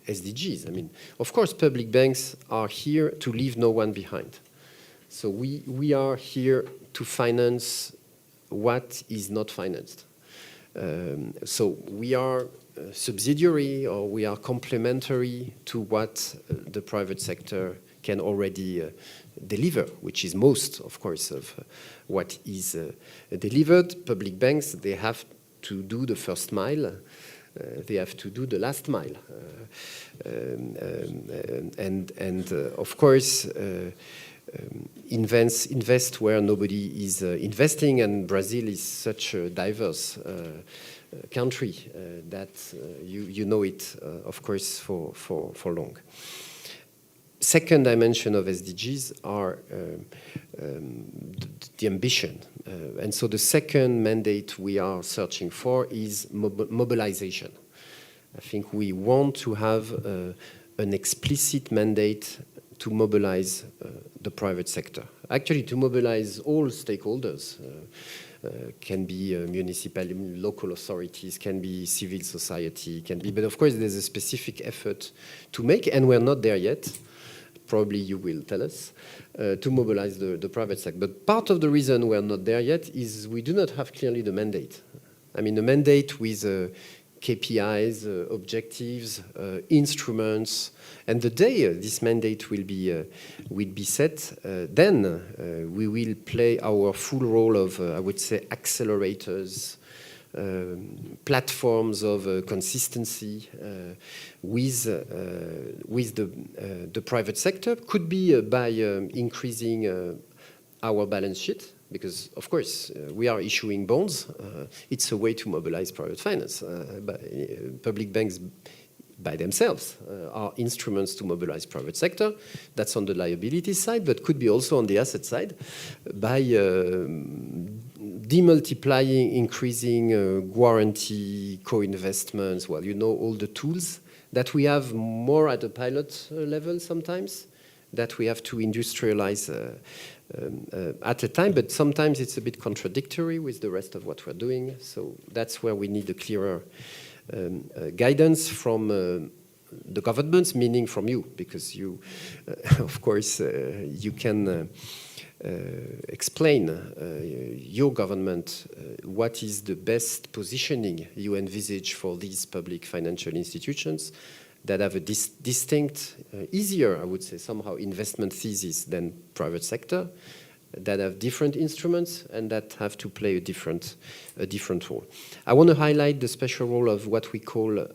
SDGs. I mean, of course, public banks are here to leave no one behind. So we are here to finance what is not financed. So we are subsidiary, or we are complementary to what the private sector can already deliver, which is most, of course, of what is delivered. Public banks, they have to do the first mile. They have to do the last mile. Of course, invest where nobody is investing, and Brazil is such a diverse country that you know it, of course, for long. Second dimension of SDGs are the ambition. And so the second mandate we are searching for is mobilization. I think we want to have an explicit mandate to mobilize the private sector. Actually, to mobilize all stakeholders, can be municipal, local authorities, can be civil society, can be, but of course there's a specific effort to make, and we're not there yet. Probably you will tell us, to mobilize the private sector. But part of the reason we're not there yet is we do not have clearly the mandate. I mean, the mandate with KPIs, objectives, instruments, and the day this mandate will be set, then we will play our full role of, I would say, accelerators, platforms of consistency with the private sector. Could be by increasing our balance sheet, because of course we are issuing bonds. It's a way to mobilize private finance. Public banks by themselves are instruments to mobilize private sector. That's on the liability side, but could be also on the asset side by demultiplying, increasing guarantee, co-investments. Well, you know, all the tools that we have more at a pilot level sometimes, that we have to industrialize at a time, but sometimes it's a bit contradictory with the rest of what we're doing. So that's where we need a clearer guidance from the governments, meaning from you, because you, of course, you can explain your government what is the best positioning you envisage for these public financial institutions that have a distinct, easier, I would say, somehow investment thesis than private sector, that have different instruments and that have to play a different role. I want to highlight the special role of what we call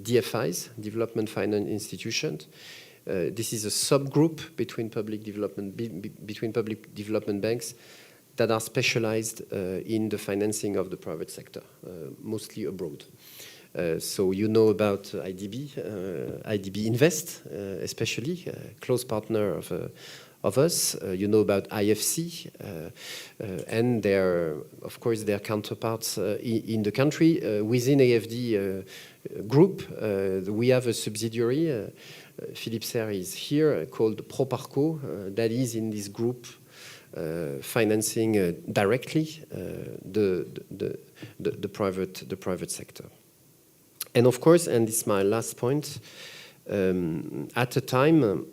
DFIs, Development Finance Institutions. This is a subgroup between public development banks that are specialized in the financing of the private sector, mostly abroad. So you know about IDB Invest, especially, close partner of us. You know about IFC and of course, their counterparts in the country. Within AFD group, we have a subsidiary, Philippe Serre is here, called Proparco, that is in this group financing directly the private sector. And of course, and this is my last point, at a time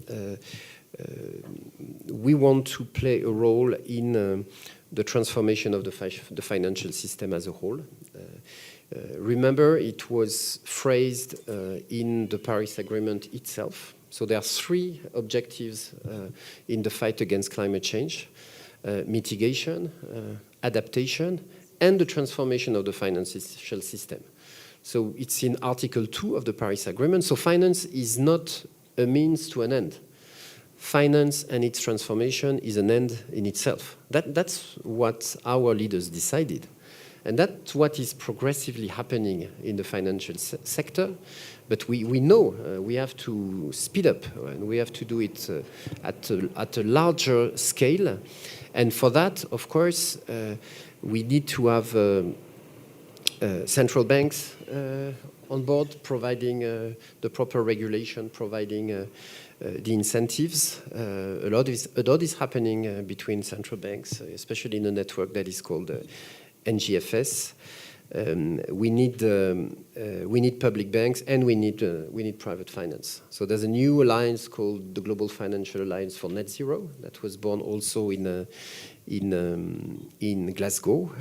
we want to play a role in the transformation of the financial system as a whole. Remember, it was phrased in the Paris Agreement itself. So there are three objectives in the fight against climate change: mitigation, adaptation, and the transformation of the financial system. So it's in Article 2 of the Paris Agreement. So finance is not a means to an end. Finance and its transformation is an end in itself. That's what our leaders decided. And that's what is progressively happening in the financial sector. But we know we have to speed up, and we have to do it at a larger scale. And for that, of course, we need to have central banks on board, providing the proper regulation, providing the incentives. A lot is happening between central banks, especially in a network that is called NGFS. We need public banks, and we need private finance. So there's a new alliance called the Global Financial Alliance for Net Zero that was born also in Glasgow,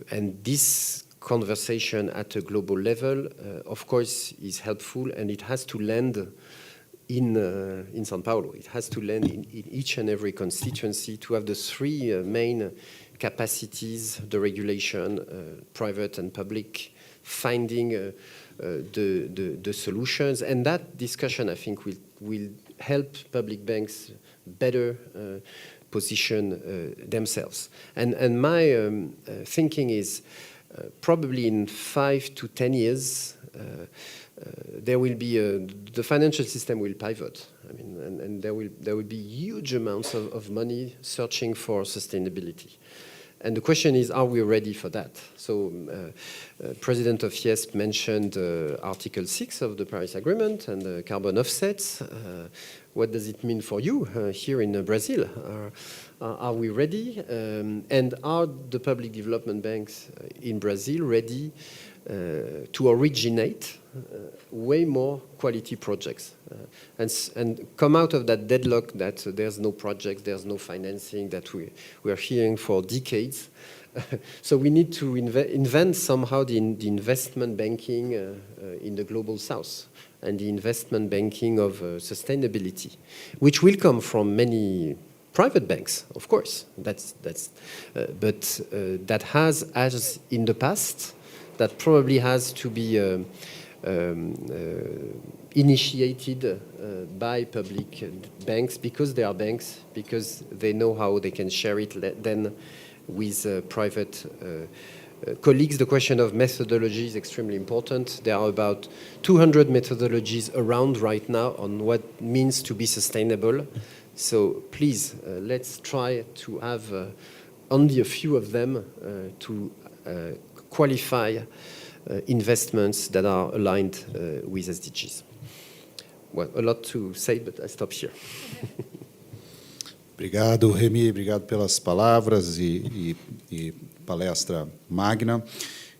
and this conversation at a global level, of course, is helpful, and it has to land in São Paulo. It has to land in each and every constituency to have the three main capacities: the regulation, private and public, finding the solutions. And that discussion, I think, will help public banks better position themselves. And my thinking is probably in 5 to 10 years, there will be the financial system will pivot. I mean, and there will be huge amounts of money searching for sustainability. And the question is, are we ready for that? So President of Fiesp mentioned Article 6 of the Paris Agreement and the carbon offsets. What does it mean for you here in Brazil? Are we ready? And are the public development banks in Brazil ready to originate way more quality projects and come out of that deadlock that there's no projects, there's no financing that we are hearing for decades? So we need to invent somehow the investment banking in the global south, and the investment banking of sustainability, which will come from many private banks, of course. But that has, as in the past, that probably has to be initiated by public banks, because they are banks, because they know how they can share it then with private colleagues. The question of methodology is extremely important. There are about 200 methodologies around right now on what it means to be sustainable. So please, let's try to have only a few of them to qualify investments that are aligned with SDGs. Well, a lot to say, but I stop here. Obrigado, Rémy. Obrigado pelas palavras e palestra magna.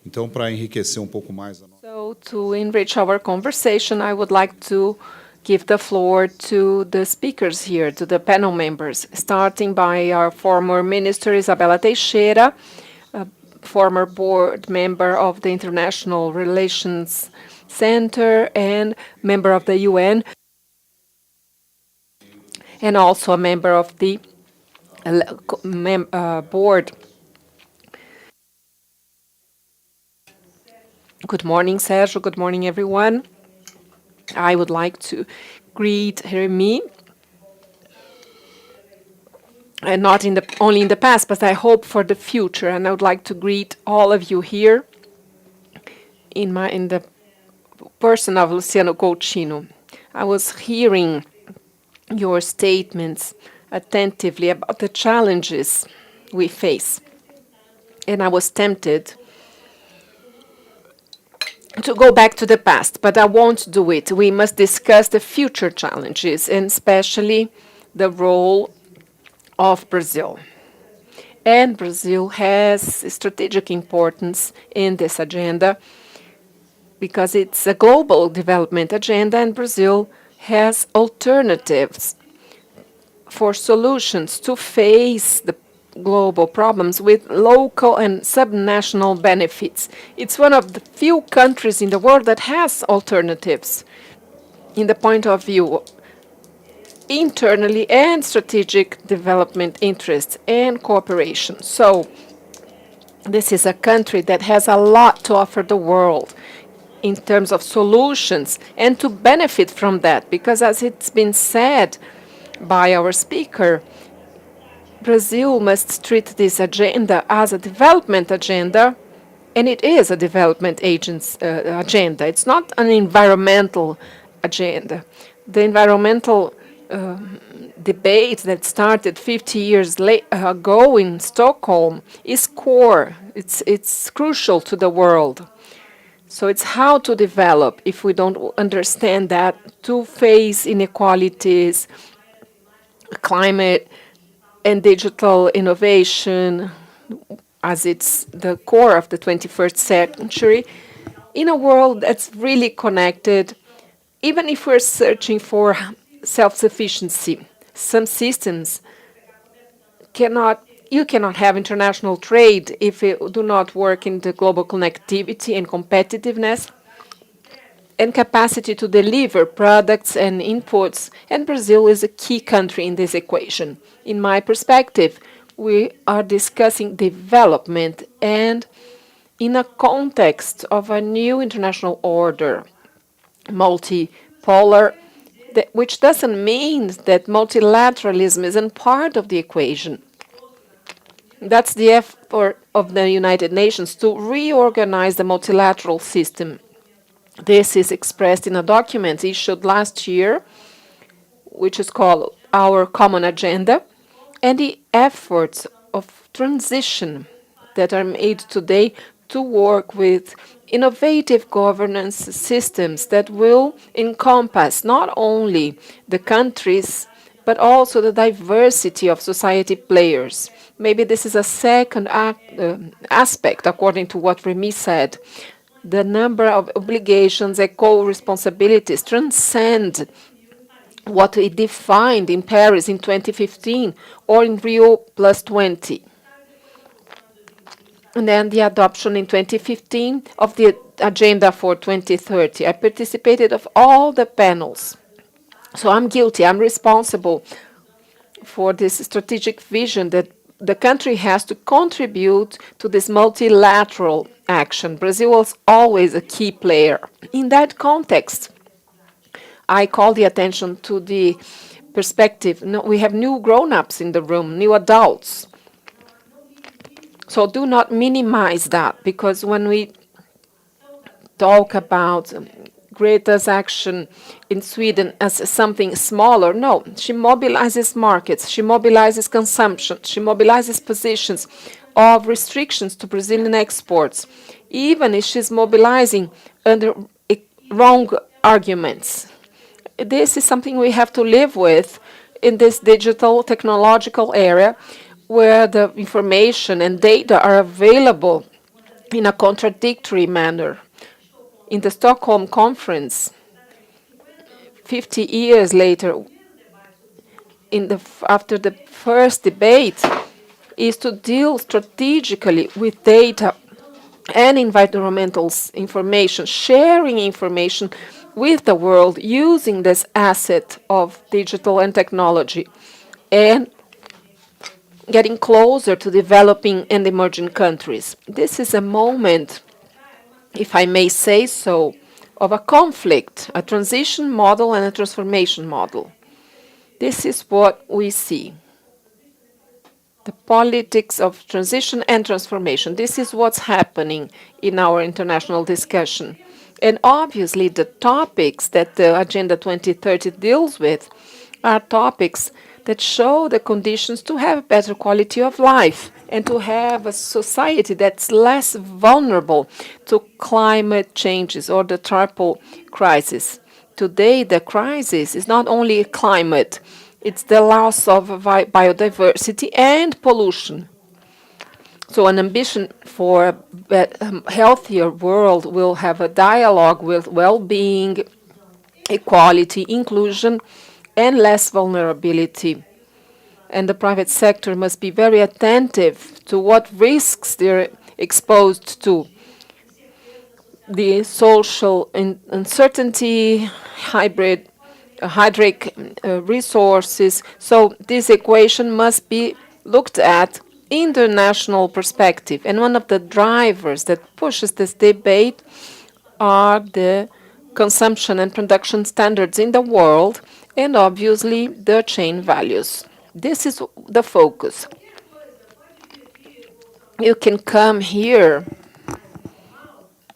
Então, para enriquecer pouco mais a nossa... So So to enrich our conversation, I would like to give the floor to the speakers here, to the panel members, starting by our former minister, Isabella Teixeira, a former board member of the International Relations Center and member of the UN, and also a member of the board. Good morning, Sergio. Good morning, everyone. I would like to greet Rémy, and not only in the past, but I hope for the future. And I would like to greet all of you here in the person of Luciano Coutinho. I was hearing your statements attentively about the challenges we face, and I was tempted to go back to the past, but I won't do it. We must discuss the future challenges, and especially the role of Brazil. And Brazil has strategic importance in this agenda because it's a global development agenda, and Brazil has alternatives for solutions to face the global problems with local and subnational benefits. It's one of the few countries in the world that has alternatives in the point of view internally and strategic development interests and cooperation. So this is a country that has a lot to offer the world in terms of solutions and to benefit from that, because as it's been said by our speaker, Brazil must treat this agenda as a development agenda, and it is a development agenda. It's not an environmental agenda. The environmental debate that started 50 years ago in Stockholm is core. It's crucial to the world. So it's how to develop, if we don't understand that, to face inequalities, climate, and digital innovation, as it's the core of the 21st century, in a world that's really connected. Even if we're searching for self-sufficiency, some systems you cannot have international trade if it do not work in the global connectivity and competitiveness and capacity to deliver products and inputs, and Brazil is a key country in this equation. In my perspective, we are discussing development and in a context of a new international order, multipolar, which doesn't mean that multilateralism isn't part of the equation. That's the effort of the United Nations to reorganize the multilateral system. This is expressed in a document issued last year, which is called Our Common Agenda, and the efforts of transition that are made today to work with innovative governance systems that will encompass not only the countries, but also the diversity of society players. Maybe this is a second aspect, according to what Rémy said. The number of obligations and co-responsibilities transcend what we defined in Paris in 2015 or in Rio +20. And then the adoption in 2015 of the agenda for 2030. I participated of all the panels. So I'm guilty, I'm responsible for this strategic vision that the country has to contribute to this multilateral action. Brazil was always a key player. In that context, I call the attention to the perspective. No, we have new grown-ups in the room, new adults. So do not minimize that, because when we talk about Greta's action in Sweden as something smaller, no, she mobilizes markets, she mobilizes consumption, she mobilizes positions of restrictions to Brazilian exports, even if she's mobilizing under wrong arguments. This is something we have to live with in this digital technological area where the information and data are available in a contradictory manner. in the Stockholm conference, 50 years later, after the first debate, is to deal strategically with data and environmental information, sharing information with the world using this asset of digital and technology, and getting closer to developing and emerging countries. This is a moment, if I may say so, of a conflict, a transition model and a transformation model. This is what we see. The politics of transition and transformation. This is what's happening in our international discussion. And obviously, the topics that the Agenda 2030 deals with are topics that show the conditions to have better quality of life and to have a society that's less vulnerable to climate changes or the triple crisis. Today, the crisis is not only climate, it's the loss of biodiversity and pollution. So an ambition for a healthier world will have a dialogue with well-being, equality, inclusion, and less vulnerability. And the private sector must be very attentive to what risks they're exposed to. The social uncertainty, hydric resources. So this equation must be looked at in the national perspective. And one of the drivers that pushes this debate are the consumption and production standards in the world and obviously the chain values. This is the focus. You can come here.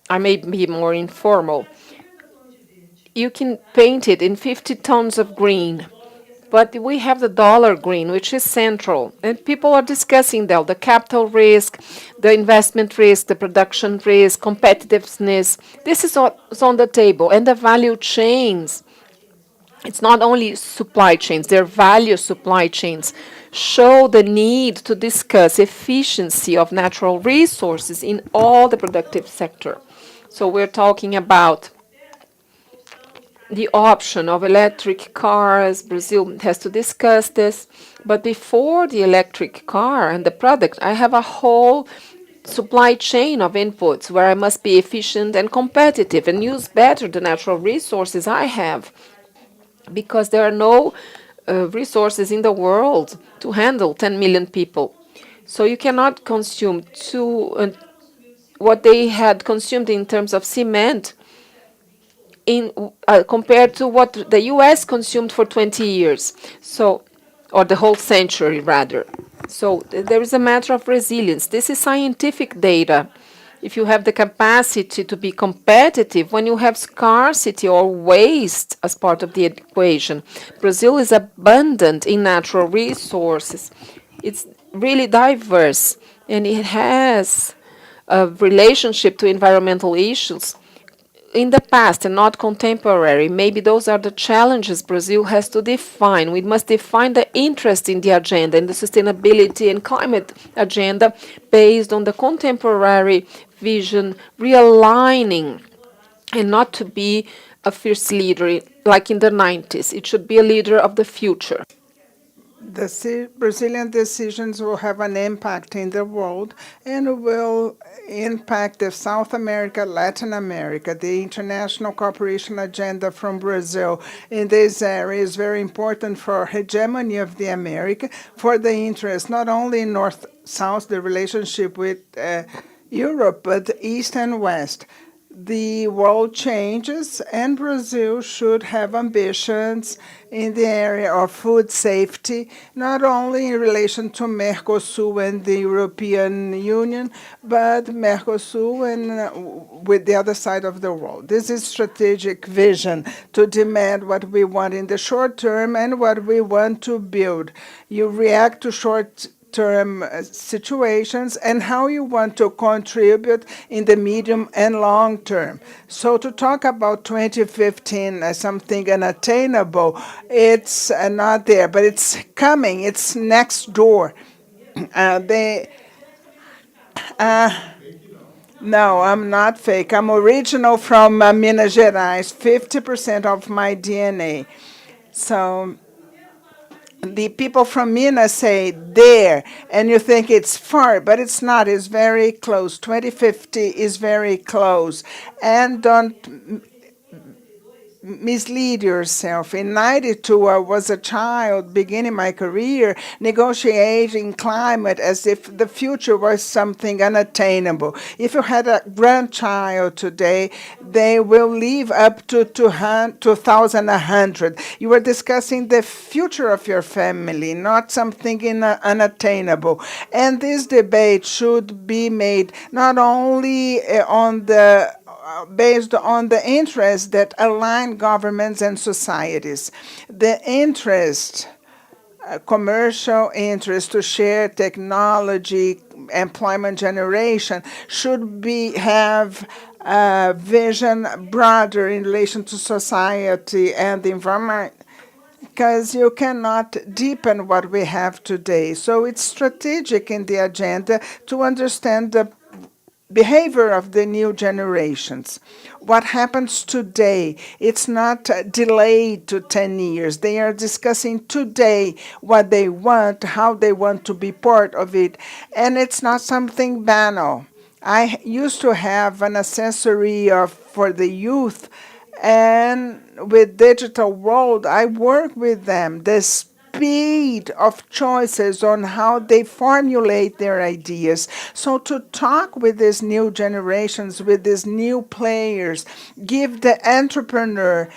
I may be more informal. You can paint it in 50 tones of green. But we have the dollar green, which is central. And people are discussing that, the capital risk, the investment risk, the production risk, competitiveness. This is what's on the table. And the value chains. It's not only supply chains, they're value supply chains. Show the need to discuss efficiency of natural resources in all the productive sector. So we're talking about the option of electric cars. Brazil has to discuss this. But before the electric car and the product, I have a whole supply chain of inputs where I must be efficient and competitive and use better the natural resources I have, because there are no resources in the world to handle 10 million people. So you cannot consume what they had consumed in terms of cement compared to what the U.S. consumed for 20 years, or the whole century, rather. So there is a matter of resilience. This is scientific data. If you have the capacity to be competitive, when you have scarcity or waste as part of the equation, Brazil is abundant in natural resources. It's really diverse, and it has a relationship to environmental issues in the past and not contemporary. Maybe those are the challenges Brazil has to define. We must define the interest in the agenda, in the sustainability and climate agenda, based on the contemporary vision, realigning, and not to be a fierce leader like in the 90s. It should be a leader of the future. The Brazilian decisions will have an impact in the world and will impact the South America, Latin America. The international cooperation agenda from Brazil in this area is very important for hegemony of the America, for the interest not only in North-South, the relationship with Europe, but East and West. The world changes, and Brazil should have ambitions in the area of food safety, not only in relation to Mercosur and the European Union, but Mercosur and with the other side of the world. This is strategic vision to demand what we want in the short term and what we want to build. You react to short-term situations and how you want to contribute in the medium and long term. So to talk about 2015 as something unattainable, it's not there, but it's coming. It's next door. No, I'm not fake. I'm original from Minas Gerais, 50% of my DNA. So the people from Minas say there, and you think it's far, but it's not. It's very close. 2050 is very close. And don't mislead yourself. In 92, I was a child beginning my career negotiating climate as if the future was something unattainable. If you had a grandchild today, they will live up to 2100. You are discussing the future of your family, not something unattainable. And this debate should be made not only on the based on the interests that align governments and societies. The interest, commercial interest to share technology, employment generation should have a vision broader in relation to society and the environment, because you cannot deepen what we have today. So it's strategic in the agenda to understand the behavior of the new generations. What happens today, it's not delayed to 10 years. They are discussing today what they want, how they want to be part of it, and it's not something banal. I used to have an accessory for the youth, and with digital world, I work with them. The speed of choices on how they formulate their ideas. So to talk with these new generations, with these new players, give the entrepreneur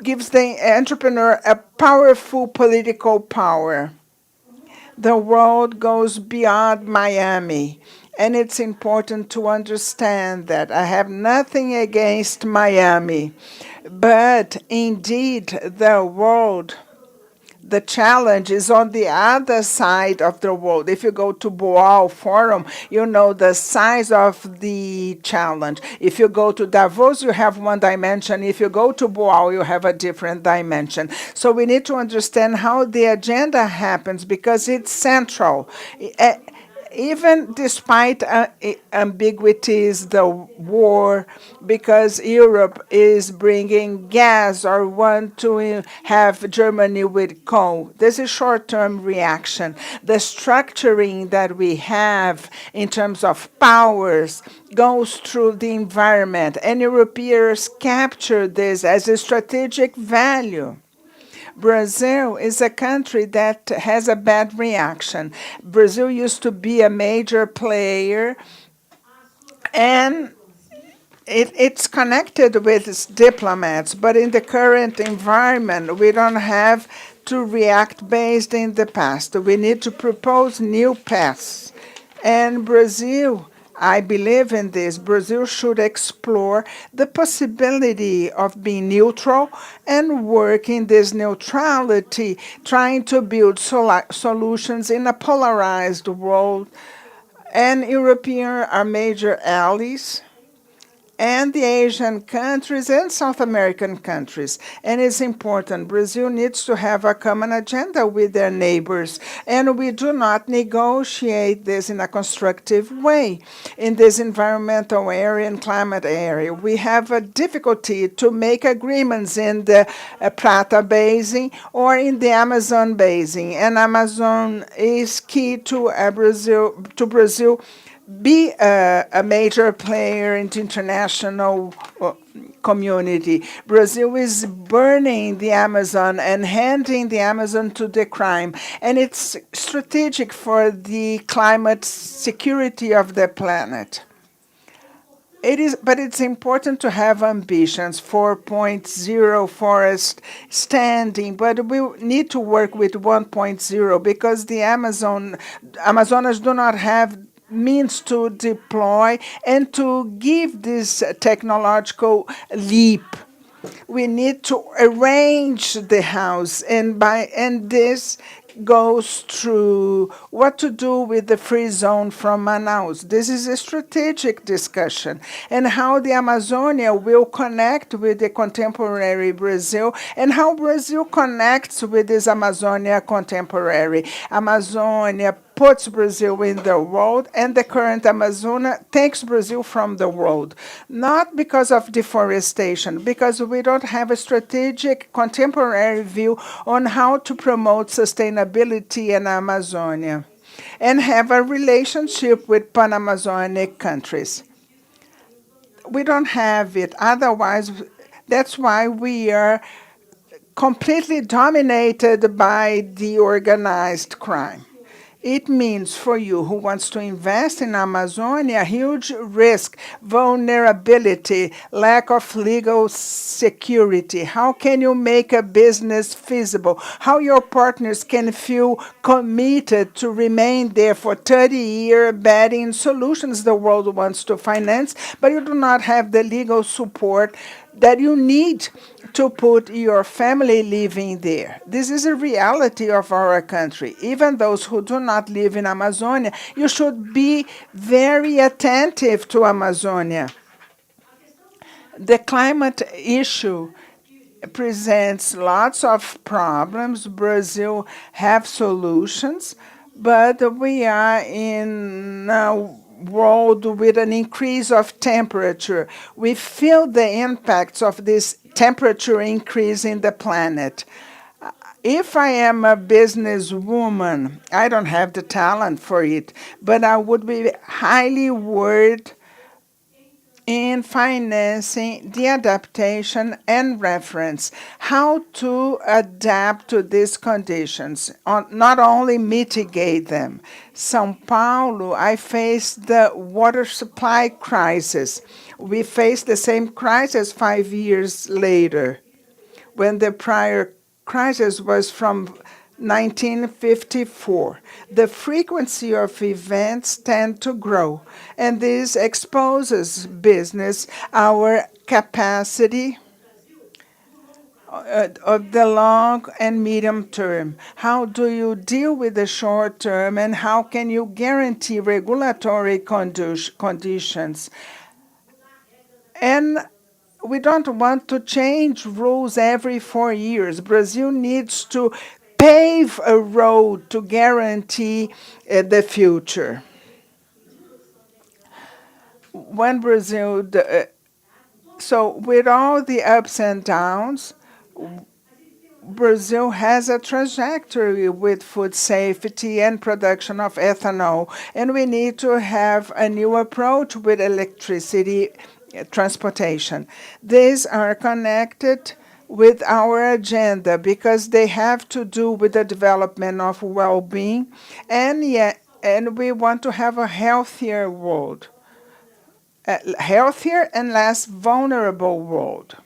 gives the entrepreneur a powerful political power. The world goes beyond Miami. And it's important to understand that I have nothing against Miami. But indeed, the world, the challenge is on the other side of the world. If you go to Boao Forum, you know the size of the challenge. If you go to Davos, you have one dimension. If you go to Boao, you have a different dimension. So we need to understand how the agenda happens because it's central. Even despite ambiguities, the war, because Europe is bringing gas or want to have Germany with coal. There's a short-term reaction. The structuring that we have in terms of powers goes through the environment, and Europeans capture this as a strategic value. Brazil is a country that has a bad reaction. Brazil used to be a major player, and it's connected with its diplomats, but in the current environment, we don't have to react based in the past. We need to propose new paths. And Brazil, I believe in this. Brazil should explore the possibility of being neutral and working this neutrality, trying to build solutions in a polarized world. And Europeans are major allies, and the Asian countries and South American countries. And it's important. Brazil needs to have a common agenda with their neighbors. And we do not negotiate this in a constructive way. In this environmental area and climate area, we have a difficulty to make agreements in the Prata Basin or in the Amazon Basin. And Amazon is key to Brazil be a major player in the international community. Brazil is burning the Amazon and handing the Amazon to the crime. And it's strategic for the climate security of the planet. But it's important to have ambitions. 4.0 forest standing, but we need to work with 1.0 because the Amazonas do not have means to deploy and to give this technological leap. We need to arrange the house, and this goes through what to do with the free zone from Manaus. This is a strategic discussion, and how the Amazonia will connect with the contemporary Brazil, and how Brazil connects with this Amazonia contemporary. Amazonia puts Brazil in the world, and the current Amazonia takes Brazil from the world. Not because of deforestation, because we don't have a strategic contemporary view on how to promote sustainability in Amazonia and have a relationship with Pan-Amazonic countries. We don't have it. Otherwise, that's why we are completely dominated by the organized crime. It means for you who wants to invest in Amazonia, huge risk, vulnerability, lack of legal security. How can you make a business feasible? How your partners can feel committed to remain there for 30 years, betting solutions the world wants to finance, but you do not have the legal support that you need to put your family living there. This is a reality of our country. Even those who do not live in Amazonia, you should be very attentive to Amazonia. The climate issue presents lots of problems. Brazil have solutions, but we are in a world with an increase of temperature. We feel the impacts of this temperature increase in the planet. If I am a businesswoman, I don't have the talent for it, but I would be highly worried in financing the adaptation and reference, how to adapt to these conditions, not only mitigate them. São Paulo, I faced the water supply crisis. We faced the same crisis 5 years later, when the prior crisis was from 1954. The frequency of events tend to grow, and this exposes business, our capacity of the long and medium term. How do you deal with the short term, and how can you guarantee regulatory conditions? And we don't want to change rules every 4 years. Brazil needs to pave a road to guarantee the future. When Brazil, so with all the ups and downs, Brazil has a trajectory with food safety and production of ethanol, and we need to have a new approach with electricity transportation. These are connected with our agenda because they have to do with the development of well-being, and we want to have a healthier world, a healthier and less vulnerable world.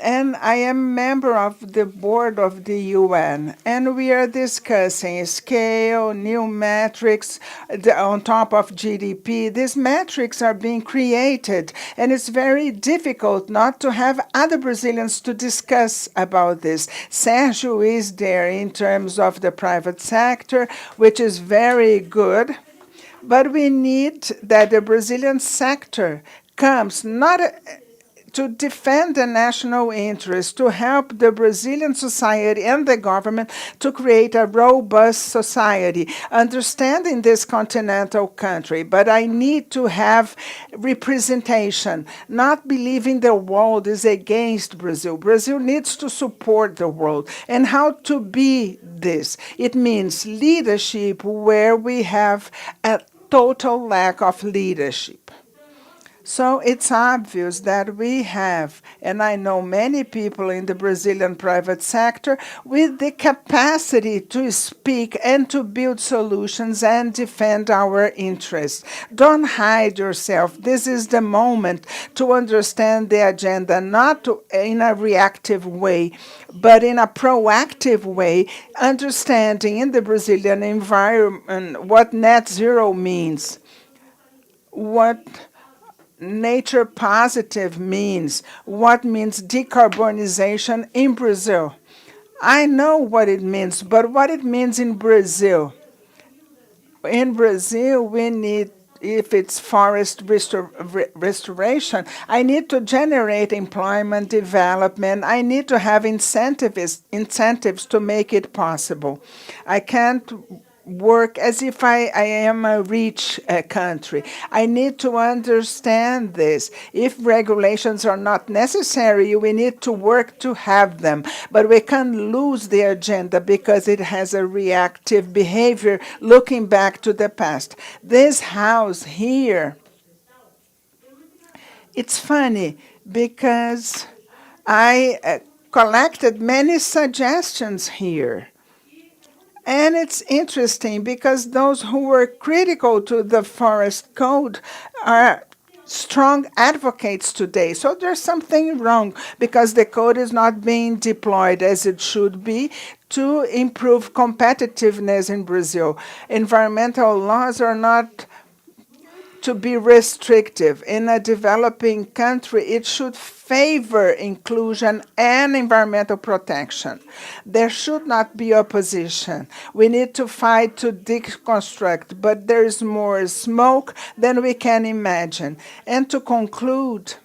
And I am member of the board of the UN, and we are discussing scale, new metrics on top of GDP. These metrics are being created, and it's very difficult not to have other Brazilians to discuss about this. Sergio is there in terms of the private sector, which is very good, but we need that the Brazilian sector comes not to defend the national interest, to help the Brazilian society and the government to create a robust society, understanding this continental country. But I need to have representation, not believing the world is against Brazil. Brazil needs to support the world. And how to be this? It means leadership where we have a total lack of leadership. So it's obvious that we have, and I know many people in the Brazilian private sector, with the capacity to speak and to build solutions and defend our interests. Don't hide yourself. This is the moment to understand the agenda, not in a reactive way, but in a proactive way, understanding in the Brazilian environment what net zero means, what nature positive means, what means decarbonization in Brazil. I know what it means, but what it means in Brazil. In Brazil, we need if it's forest restoration, I need to generate employment development. I need to have incentives to make it possible. I can't work as if I am a rich country. I need to understand this. If regulations are not necessary, we need to work to have them. But we can't lose the agenda because it has a reactive behavior looking back to the past. This house here, it's funny because I collected many suggestions here. And it's interesting because those who were critical to the forest code are strong advocates today. So there's something wrong because the code is not being deployed as it should be to improve competitiveness in Brazil. Environmental laws are not to be restrictive. In a developing country, it should favor inclusion and environmental protection. There should not be opposition. We need to fight to deconstruct, but there is more smoke than we can imagine. And to conclude,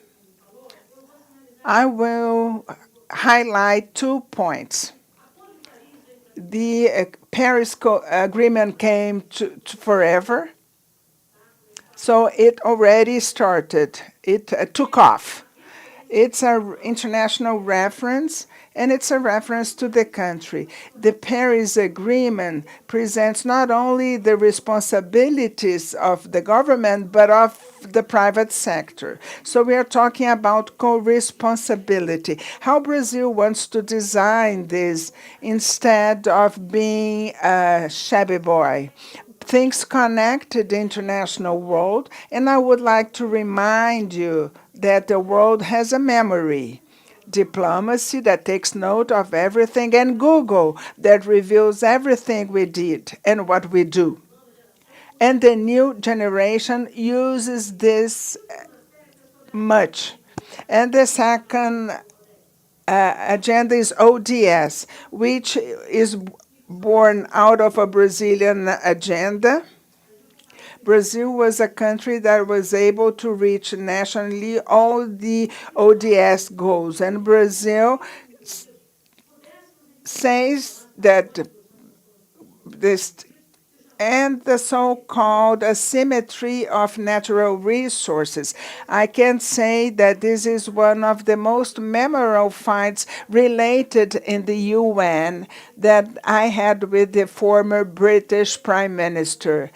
I will highlight 2 points. The Paris Agreement came to forever. So it already started. It took off. It's an international reference, and it's a reference to the country. The Paris Agreement presents not only the responsibilities of the government, but of the private sector. So we are talking about co-responsibility, how Brazil wants to design this instead of being a shabby boy. Things connected the international world, and I would like to remind you that the world has a memory. Diplomacy that takes note of everything, and Google that reveals everything we did and what we do. And the new generation uses this much. And the second agenda is ODS, which is born out of a Brazilian agenda. Brazil was a country that was able to reach nationally all the ODS goals, and Brazil says that this and the so-called asymmetry of natural resources. I can say that this is one of the most memorable fights related in the UN that I had with the former British Prime Minister.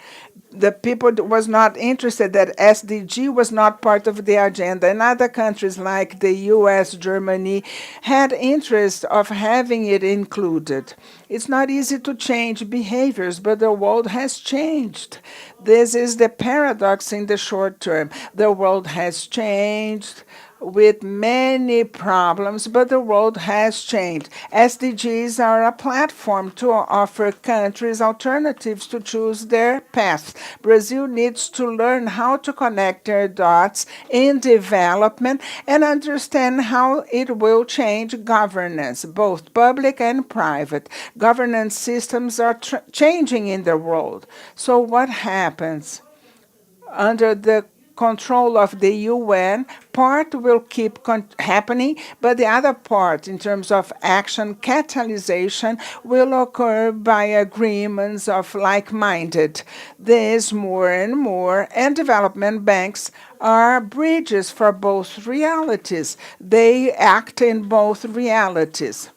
The people was not interested that SDG was not part of the agenda. And other countries like the US, Germany, had interest of having it included. It's not easy to change behaviors, but the world has changed. This is the paradox in the short term. The world has changed with many problems, but the world has changed. SDGs are a platform to offer countries alternatives to choose their paths. Brazil needs to learn how to connect their dots in development and understand how it will change governance, both public and private. Governance systems are changing in the world. So what happens? Under the control of the UN, part will keep happening, but the other part, in terms of action, catalyzation, will occur by agreements of like-minded. This more and more, and development banks are bridges for both realities. They act in both realities.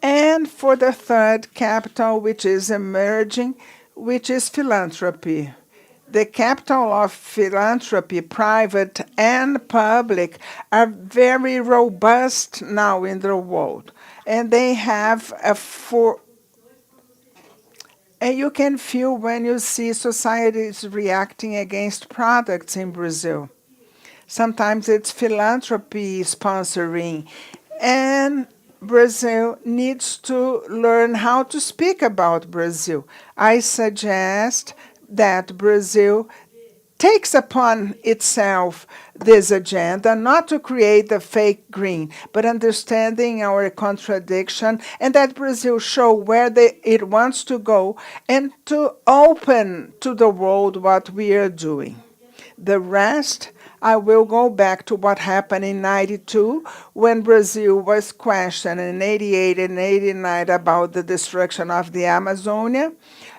And for the third capital, which is emerging, which is philanthropy. The capital of philanthropy, private and public, are very robust now in the world. And they have and you can feel when you see societies reacting against products in Brazil. Sometimes it's philanthropy sponsoring. And Brazil needs to learn how to speak about Brazil. I suggest that Brazil takes upon itself this agenda, not to create the fake green, but understanding our contradiction, and that Brazil show where it wants to go and to open to the world what we are doing. The rest, I will go back to what happened in 92 when Brazil was questioned in 88 and 89 about the destruction of the Amazonia.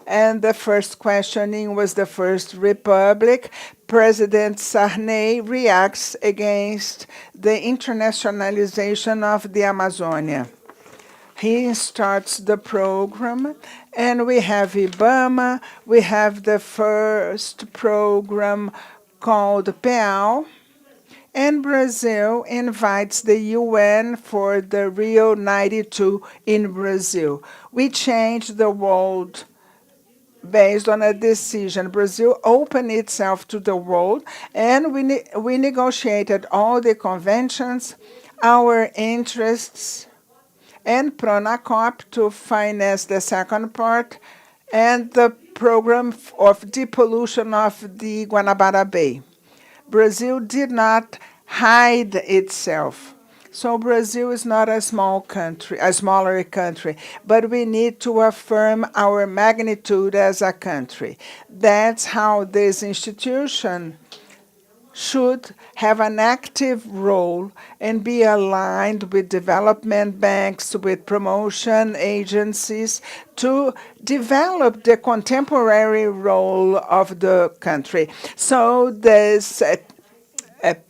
And the first questioning was the First Republic. President Sarney reacts against the internationalization of the Amazonia. He starts the program, and we have IBAMA. We have the first program called PEAL, and Brazil invites the UN for the Rio 92 in Brazil. We changed the world based on a decision. Brazil opened itself to the world, and we negotiated all the conventions, our interests, and Pronacop to finance the second part, and the program of depollution of the Guanabara Bay. Brazil did not hide itself. So Brazil is not a small country, a smaller country, but we need to affirm our magnitude as a country. That's how this institution should have an active role and be aligned with development banks, with promotion agencies, to develop the contemporary role of the country. So this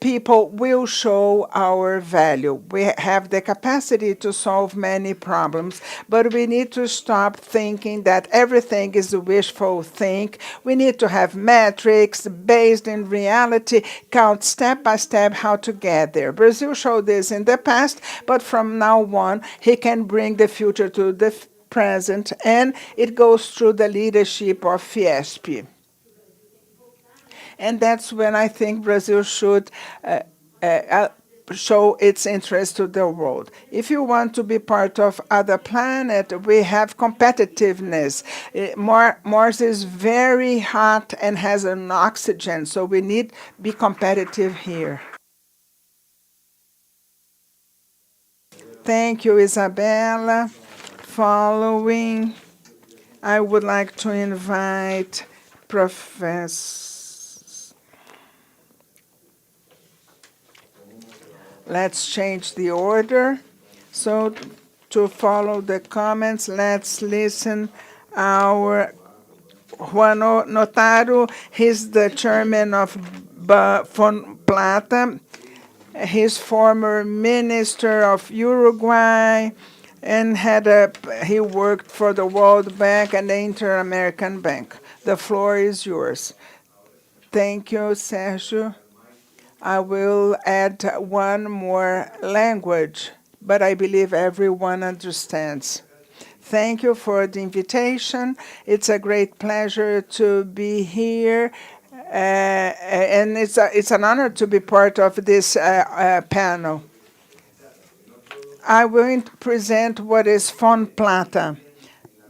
people will show our value. We have the capacity to solve many problems, but we need to stop thinking that everything is wishful think. We need to have metrics based in reality, count step by step how to get there. Brazil showed this in the past, but from now on, he can bring the future to the present, and it goes through the leadership of Fiesp. And that's when I think Brazil should show its interest to the world. If you want to be part of other planet, we have competitiveness. Mars is very hot and has an oxygen, so we need to be competitive here. Thank you, Isabella. Following, I would like to invite Professor. Let's change the order. So to follow the comments, let's listen our Juan Notaro. He's the chairman of Fon Plata. He's former minister of Uruguay and he worked for the World Bank and the Inter-American Bank. The floor is yours. Thank you, Sergio. I will add one more language, but I believe everyone understands. Thank you for the invitation. It's a great pleasure to be here, and it's an honor to be part of this panel. I will present what is Fon Plata,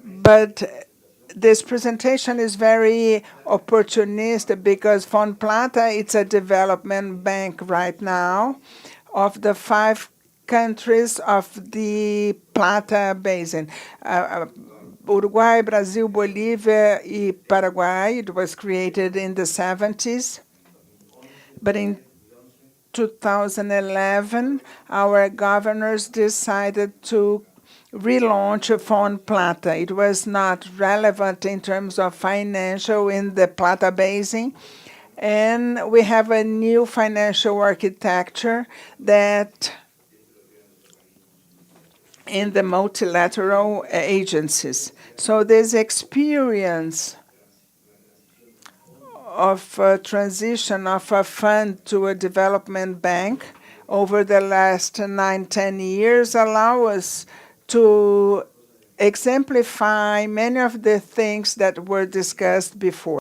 but this presentation is very opportunistic because Fon Plata, it's a development bank right now of the 5 countries of the Plata Basin. Uruguay, Brazil, Bolivia, and Paraguay. It was created in the 70s. But in 2011, our governors decided to relaunch Fon Plata. It was not relevant in terms of financial in the Plata Basin. And we have a new financial architecture that in the multilateral agencies. So this experience of transition of a fund to a development bank over the last 9-10 years allow us to exemplify many of the things that were discussed before.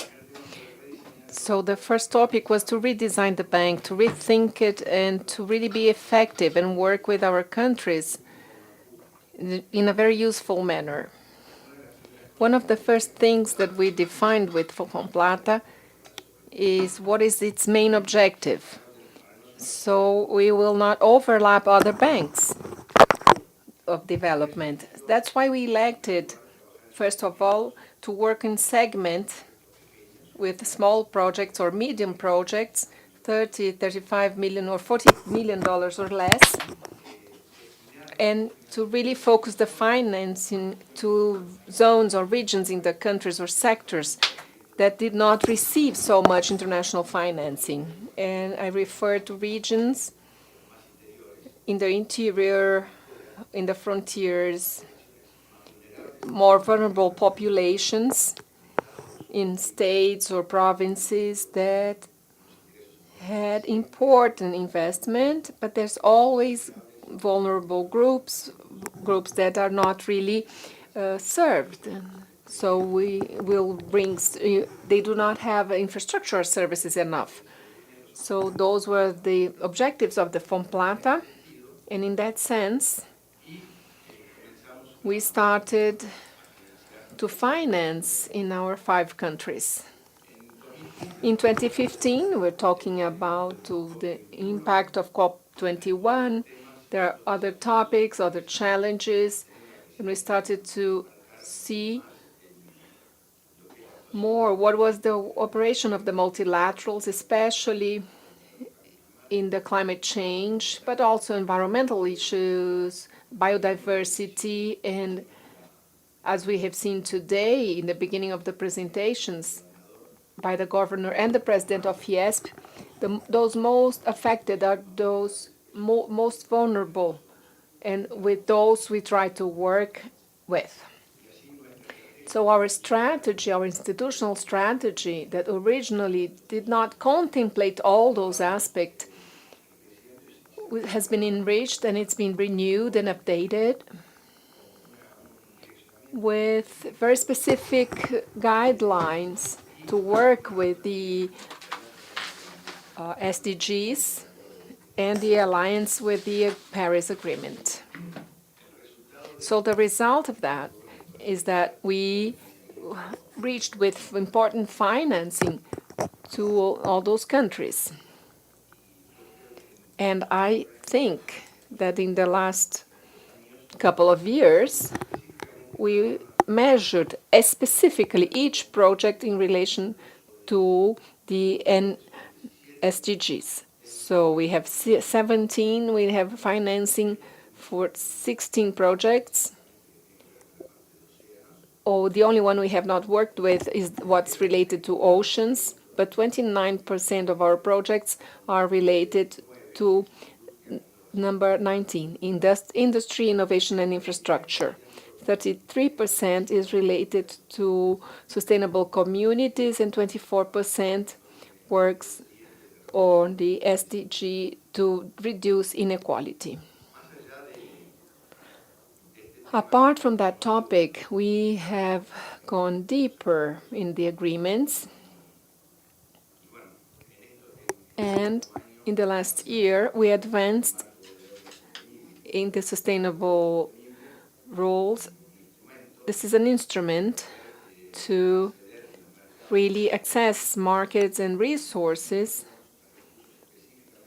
So the first topic was to redesign the bank, to rethink it, and to really be effective and work with our countries in a very useful manner. One of the first things that we defined with Fon Plata is what is its main objective. so we will not overlap other banks of development. That's why we elected, first of all, to work in segment with small projects or medium projects, 30, 35 million or $40 million or less, and to really focus the financing to zones or regions in the countries or sectors that did not receive so much international financing. And I refer to regions in the interior, in the frontiers, more vulnerable populations in states or provinces that had important investment, but there's always vulnerable groups that are not really served. So we will bring, they do not have infrastructure services enough. So those were the objectives of the Fomplata. And in that sense, we started to finance in our 5 countries. In 2015, we're talking about the impact of COP21. There are other topics, other challenges, and we started to see more what was the operation of the multilaterals, especially in the climate change, but also environmental issues, biodiversity, and as we have seen today in the beginning of the presentations by the governor and the president of Fiesp, those most affected are those most vulnerable, and with those we try to work with. So our strategy, our institutional strategy that originally did not contemplate all those aspects has been enriched and it's been renewed and updated with very specific guidelines to work with the SDGs and the alliance with the Paris Agreement. So the result of that is that we reached with important financing to all those countries. And I think that in the last couple of years, we measured specifically each project in relation to the SDGs. So we have 17, we have financing for 16 projects. Oh, the only one we have not worked with is what's related to oceans, but 29% of our projects are related to number 19, industry, innovation, and infrastructure. 33% is related to sustainable communities, and 24% works on the SDG to reduce inequality. Apart from that topic, we have gone deeper in the agreements. And in the last year, we advanced in the sustainable rules. This is an instrument to really access markets and resources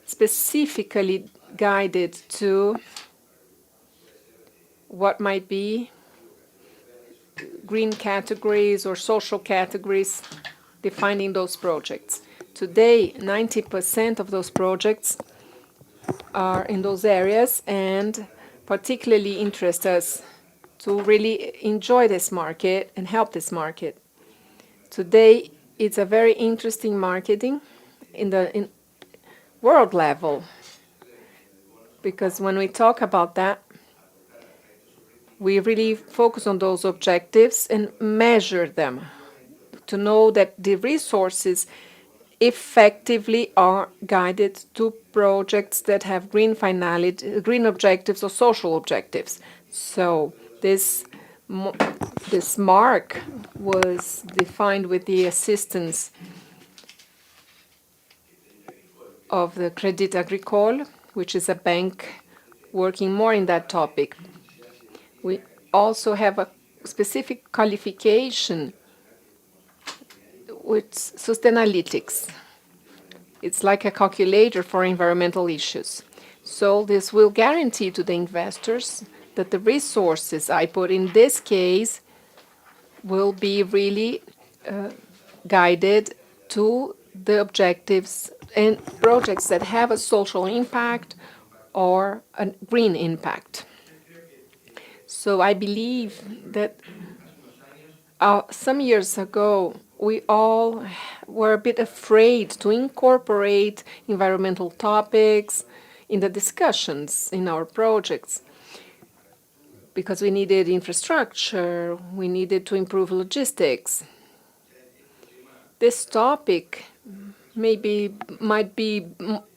specifically guided to what might be green categories or social categories defining those projects. Today, 90% of those projects are in those areas and particularly interest us to really enjoy this market and help this market. Today, it's a very interesting marketing in world level, because when we talk about that, we really focus on those objectives and measure them to know that the resources effectively are guided to projects that have green finality, green objectives or social objectives. So this mark was defined with the assistance of the Crédit Agricole, which is a bank working more in that topic. We also have a specific qualification with Sustainalytics. It's like a calculator for environmental issues. So this will guarantee to the investors that the resources I put in this case will be really guided to the objectives and projects that have a social impact or a green impact. So I believe that some years ago, we all were a bit afraid to incorporate environmental topics in the discussions in our projects because we needed infrastructure, we needed to improve logistics. This topic might be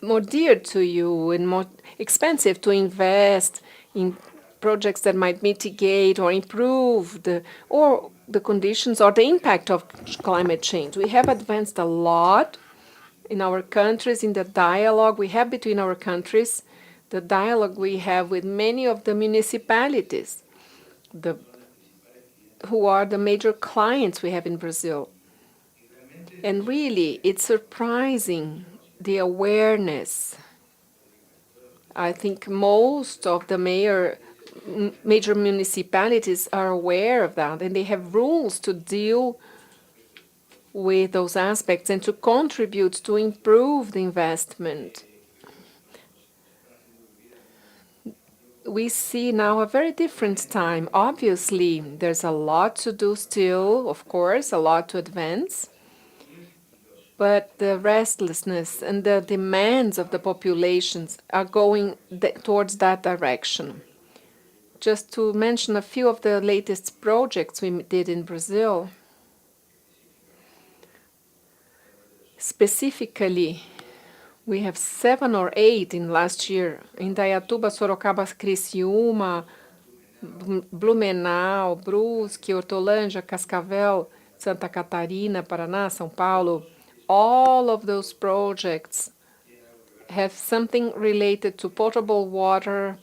more dear to you and more expensive to invest in projects that might mitigate or improve the conditions or the impact of climate change. We have advanced a lot in our countries, in the dialogue we have between our countries, the dialogue we have with many of the municipalities, who are the major clients we have in Brazil. And really, it's surprising the awareness. I think most of the major municipalities are aware of that, and they have rules to deal with those aspects and to contribute to improve the investment. We see now a very different time. Obviously, there's a lot to do still, of course, a lot to advance. But the restlessness and the demands of the populations are going towards that direction. Just to mention a few of the latest projects we did in Brazil, specifically, we have 7 or 8 in last year, in Dayatuba, Sorocaba, Criciúma, Blumenau, Brusque, Hortolândia, Cascavel, Santa Catarina, Paraná, São Paulo. All of those projects have something related to potable water,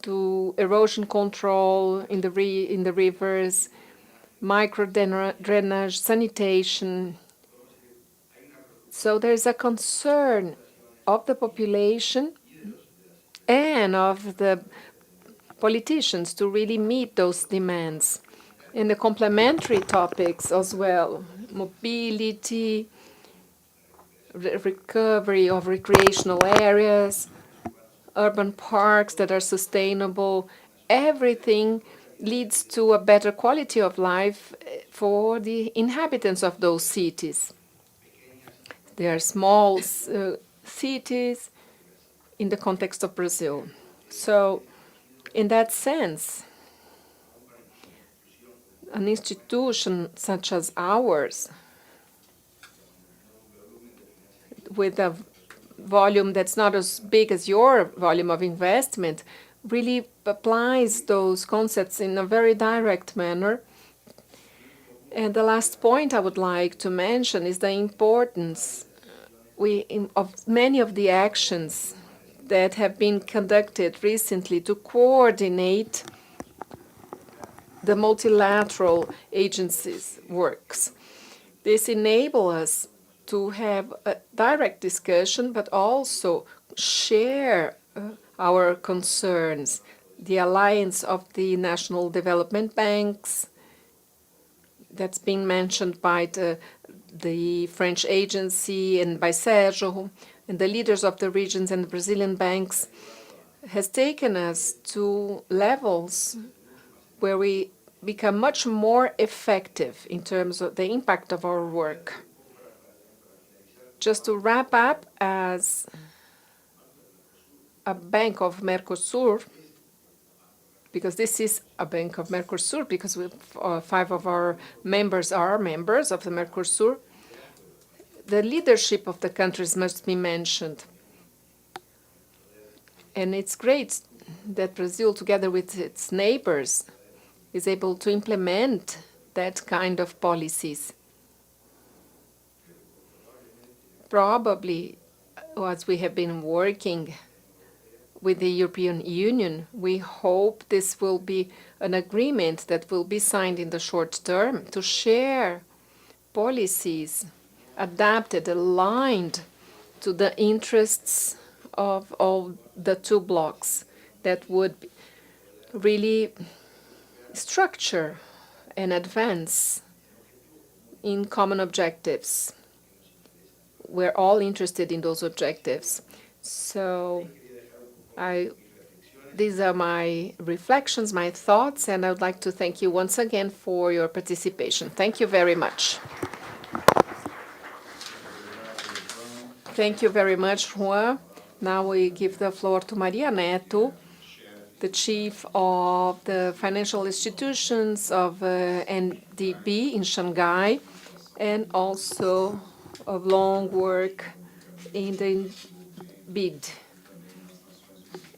to erosion control in the rivers, micro drainage, sanitation. So there's a concern of the population and of the politicians to really meet those demands. And the complementary topics as well, mobility, recovery of recreational areas, urban parks that are sustainable, everything leads to a better quality of life for the inhabitants of those cities. They are small cities in the context of Brazil. So, in that sense, an institution such as ours, with a volume that's not as big as your volume of investment, really applies those concepts in a very direct manner. And the last point I would like to mention is the importance of many of the actions that have been conducted recently to coordinate the multilateral agencies' works. This enables us to have a direct discussion, but also share our concerns. The alliance of the national development banks, that's been mentioned by the French agency and by Sergio, and the leaders of the regions and the Brazilian banks, has taken us to levels where we become much more effective in terms of the impact of our work. Just to wrap up, as a Bank of Mercosur, because this is a Bank of Mercosur, because 5 of our members are members of the Mercosur, the leadership of the countries must be mentioned. And it's great that Brazil, together with its neighbors, is able to implement that kind of policies. Probably, as we have been working with the European Union, we hope this will be an agreement that will be signed in the short term to share policies adapted, aligned to the interests of all the two blocks that would really structure and advance in common objectives. We're all interested in those objectives. So these are my reflections, my thoughts, and I would like to thank you once again for your participation. Thank you very much. Thank you very much, Juan. Now we give the floor to Maria Neto, the chief of the financial institutions of NDB in Shanghai, and also of long work in the BID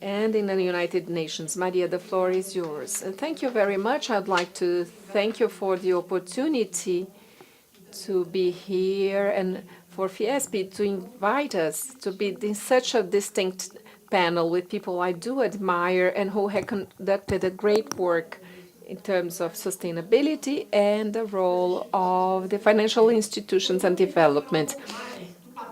and in the United Nations. Maria, the floor is yours. And thank you very much. I'd like to thank you for the opportunity to be here and for Fiesp to invite us to be in such a distinct panel with people I do admire and who have conducted a great work in terms of sustainability and the role of the financial institutions and development.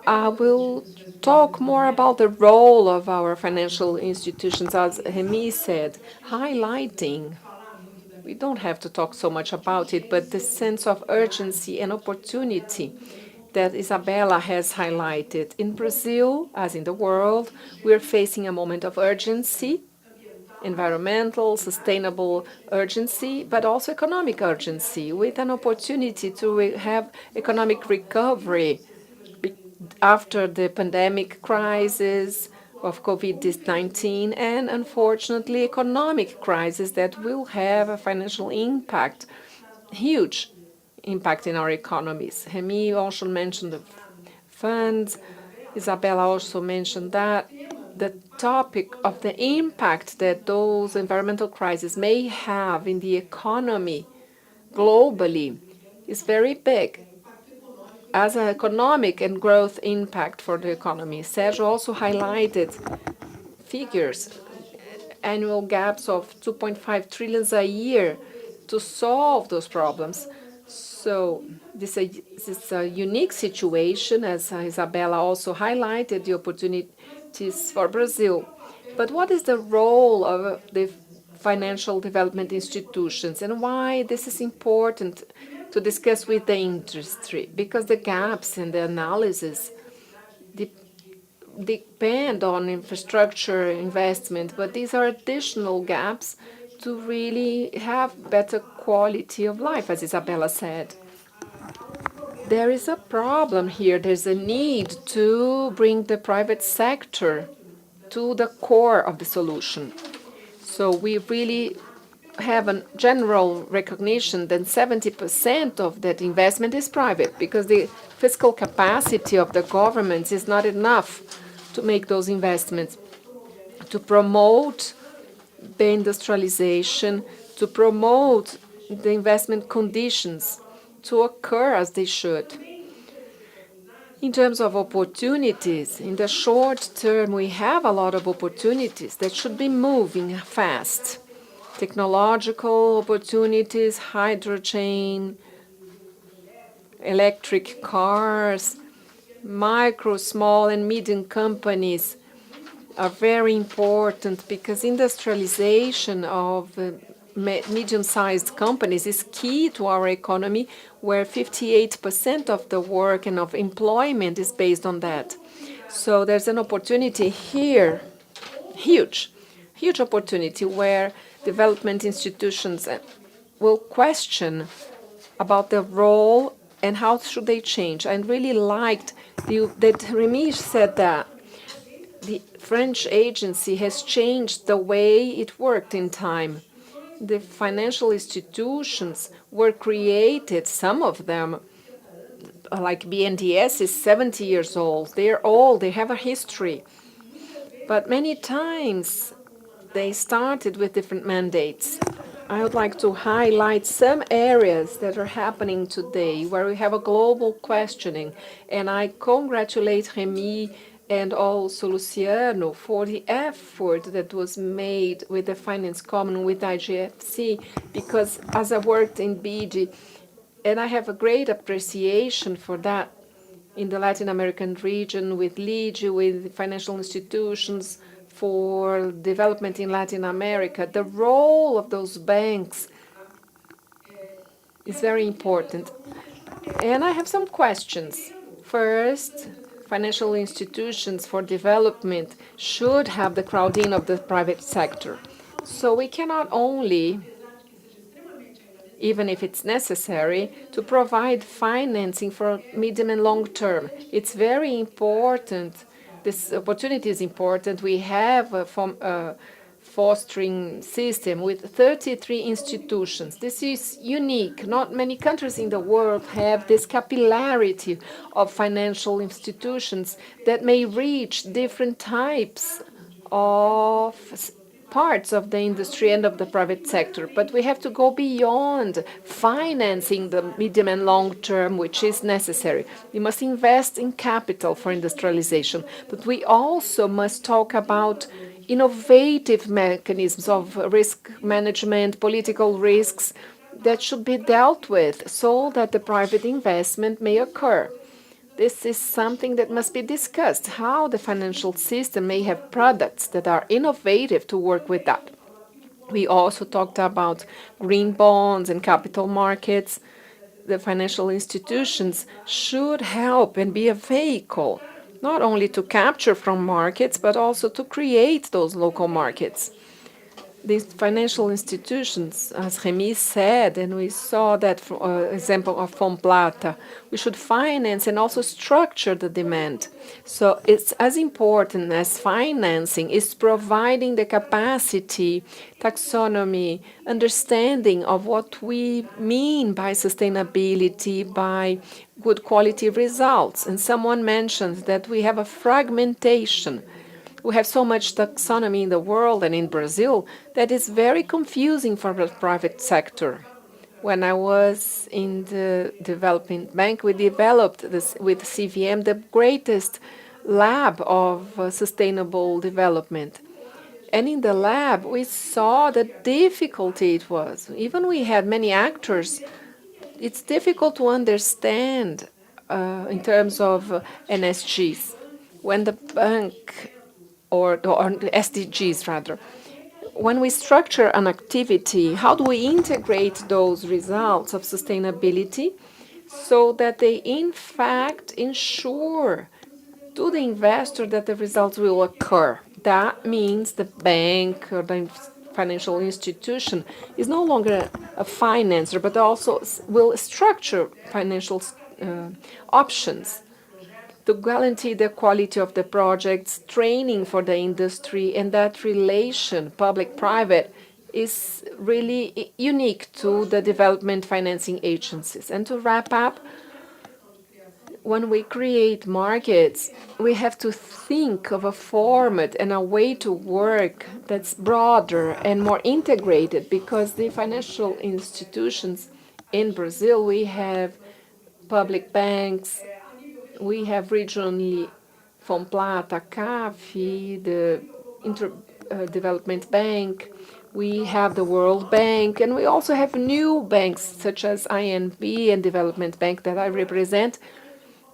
I will talk more about the role of our financial institutions, as Rémy said, highlighting, we don't have to talk so much about it, but the sense of urgency and opportunity that Isabella has highlighted. In Brazil, as in the world, we're facing a moment of urgency, environmental, sustainable urgency, but also economic urgency, with an opportunity to have economic recovery after the pandemic crisis of COVID-19 and, unfortunately, economic crisis that will have a financial impact, huge impact in our economies. Rémy also mentioned the funds. Isabella also mentioned that the topic of the impact that those environmental crises may have in the economy globally is very big as an economic and growth impact for the economy. Sergio also highlighted figures, annual gaps of 2.5 trillion a year to solve those problems. So this is a unique situation, as Isabella also highlighted, the opportunities for Brazil. But what is the role of the financial development institutions and why this is important to discuss with the industry? Because the gaps in the analysis depend on infrastructure investment, but these are additional gaps to really have better quality of life, as Isabella said. There is a problem here. There's a need to bring the private sector to the core of the solution. So we really have a general recognition that 70% of that investment is private because the fiscal capacity of the governments is not enough to make those investments, to promote the industrialization, to promote the investment conditions to occur as they should. In terms of opportunities, in the short term, we have a lot of opportunities that should be moving fast. Technological opportunities, hydrogen, electric cars, micro, small, and medium companies are very important because industrialization of medium-sized companies is key to our economy, where 58% of the work and of employment is based on that. So there's an opportunity here, huge opportunity, where development institutions will question about their role and how should they change. I really liked that Rémy said that the French agency has changed the way it worked in time. The financial institutions were created, some of them, like BNDES, is 70 years old. They're old, they have a history. But many times they started with different mandates. I would like to highlight some areas that are happening today where we have a global questioning. And I congratulate Rémy and also Luciano for the effort that was made with the Finance Common, with IGFC, because as I worked in BG, and I have a great appreciation for that, in the Latin American region with LIGI, with financial institutions for development in Latin America. The role of those banks is very important. And I have some questions. First, financial institutions for development should have the crowd-in of the private sector. So we cannot only, even if it's necessary, to provide financing for medium and long term. It's very important. This opportunity is important. We have a fostering system with 33 institutions. This is unique. Not many countries in the world have this capillarity of financial institutions that may reach different types of parts of the industry and of the private sector. But we have to go beyond financing the medium and long term, which is necessary. We must invest in capital for industrialization. But we also must talk about innovative mechanisms of risk management, political risks that should be dealt with so that the private investment may occur. This is something that must be discussed, how the financial system may have products that are innovative to work with that. We also talked about green bonds and capital markets. The financial institutions should help and be a vehicle, not only to capture from markets, but also to create those local markets. These financial institutions, as Rémy said, and we saw that example of Fomplata, we should finance and also structure the demand. So it's as important as financing is providing the capacity, taxonomy, understanding of what we mean by sustainability, by good quality results. And someone mentioned that we have a fragmentation. We have so much taxonomy in the world and in Brazil that is very confusing for the private sector. When I was in the development bank, we developed this with CVM, the greatest lab of sustainable development. And in the lab, we saw the difficulty it was. Even we had many actors, it's difficult to understand in terms of NSGs. When the bank or SDGs rather. When we structure an activity, how do we integrate those results of sustainability so that they in fact ensure to the investor that the results will occur? That means the bank or the financial institution is no longer a financer, but also will structure financial options to guarantee the quality of the projects, training for the industry, and that relation, public-private, is really unique to the development financing agencies. And to wrap up, when we create markets, we have to think of a format and a way to work that's broader and more integrated, because the financial institutions in Brazil, we have public banks, we have regionally Fomplata, CAF, the Development Bank, we have the World Bank, and we also have new banks such as INB and Development Bank that I represent.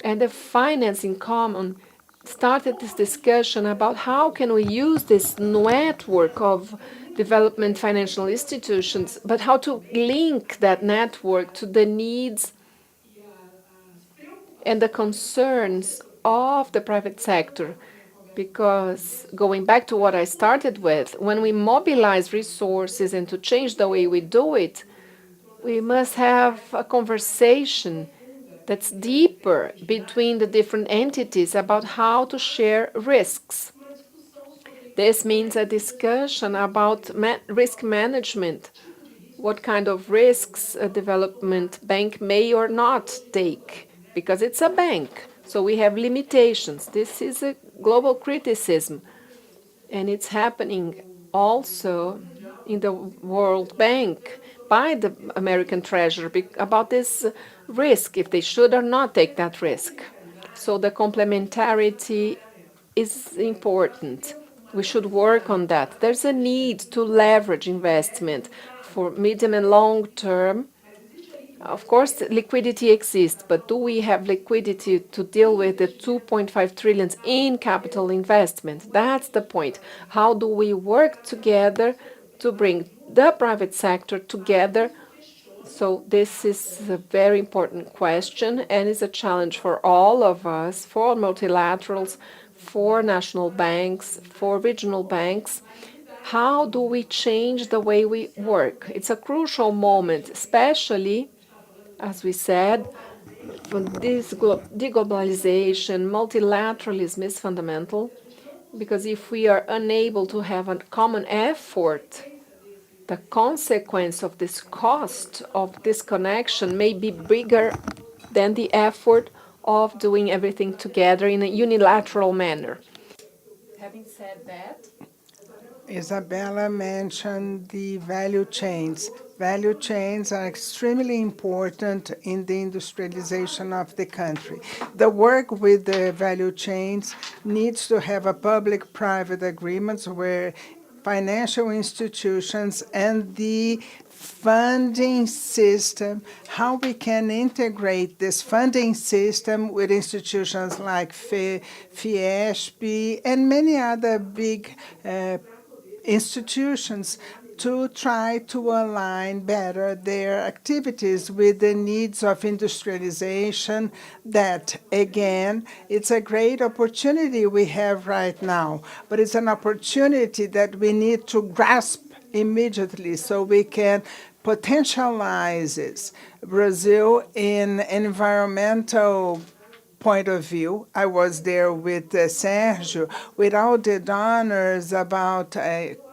And the Finance in Common started this discussion about how can we use this network of development financial institutions, but how to link that network to the needs and the concerns of the private sector. Because going back to what I started with, when we mobilize resources and to change the way we do it, we must have a conversation that's deeper between the different entities about how to share risks. This means a discussion about risk management, what kind of risks a development bank may or not take, because it's a bank, so we have limitations. This is a global criticism, and it's happening also in the World Bank by the American Treasury about this risk, if they should or not take that risk. So the complementarity is important. We should work on that. There's a need to leverage investment for medium and long term, Of course, liquidity exists, but do we have liquidity to deal with the 2.5 trillion in capital investment? That's the point. How do we work together to bring the private sector together? So this is a very important question, and it's a challenge for all of us, for multilaterals, for national banks, for regional banks. How do we change the way we work? It's a crucial moment, especially, as we said, for this deglobalization, multilateralism is fundamental, because if we are unable to have a common effort, the consequence of this cost of disconnection may be bigger than the effort of doing everything together in a unilateral manner. Having said that, Isabella mentioned the value chains. Value chains are extremely important in the industrialization of the country. The work with the value chains needs to have a public-private agreements where financial institutions and the funding system, how we can integrate this funding system with institutions like Fiesp and many other big institutions to try to align better their activities with the needs of industrialization. That, again, it's a great opportunity we have right now, but it's an opportunity that we need to grasp immediately so we can potentialize it. Brazil in environmental point of view. I was there with Sergio, with all the donors about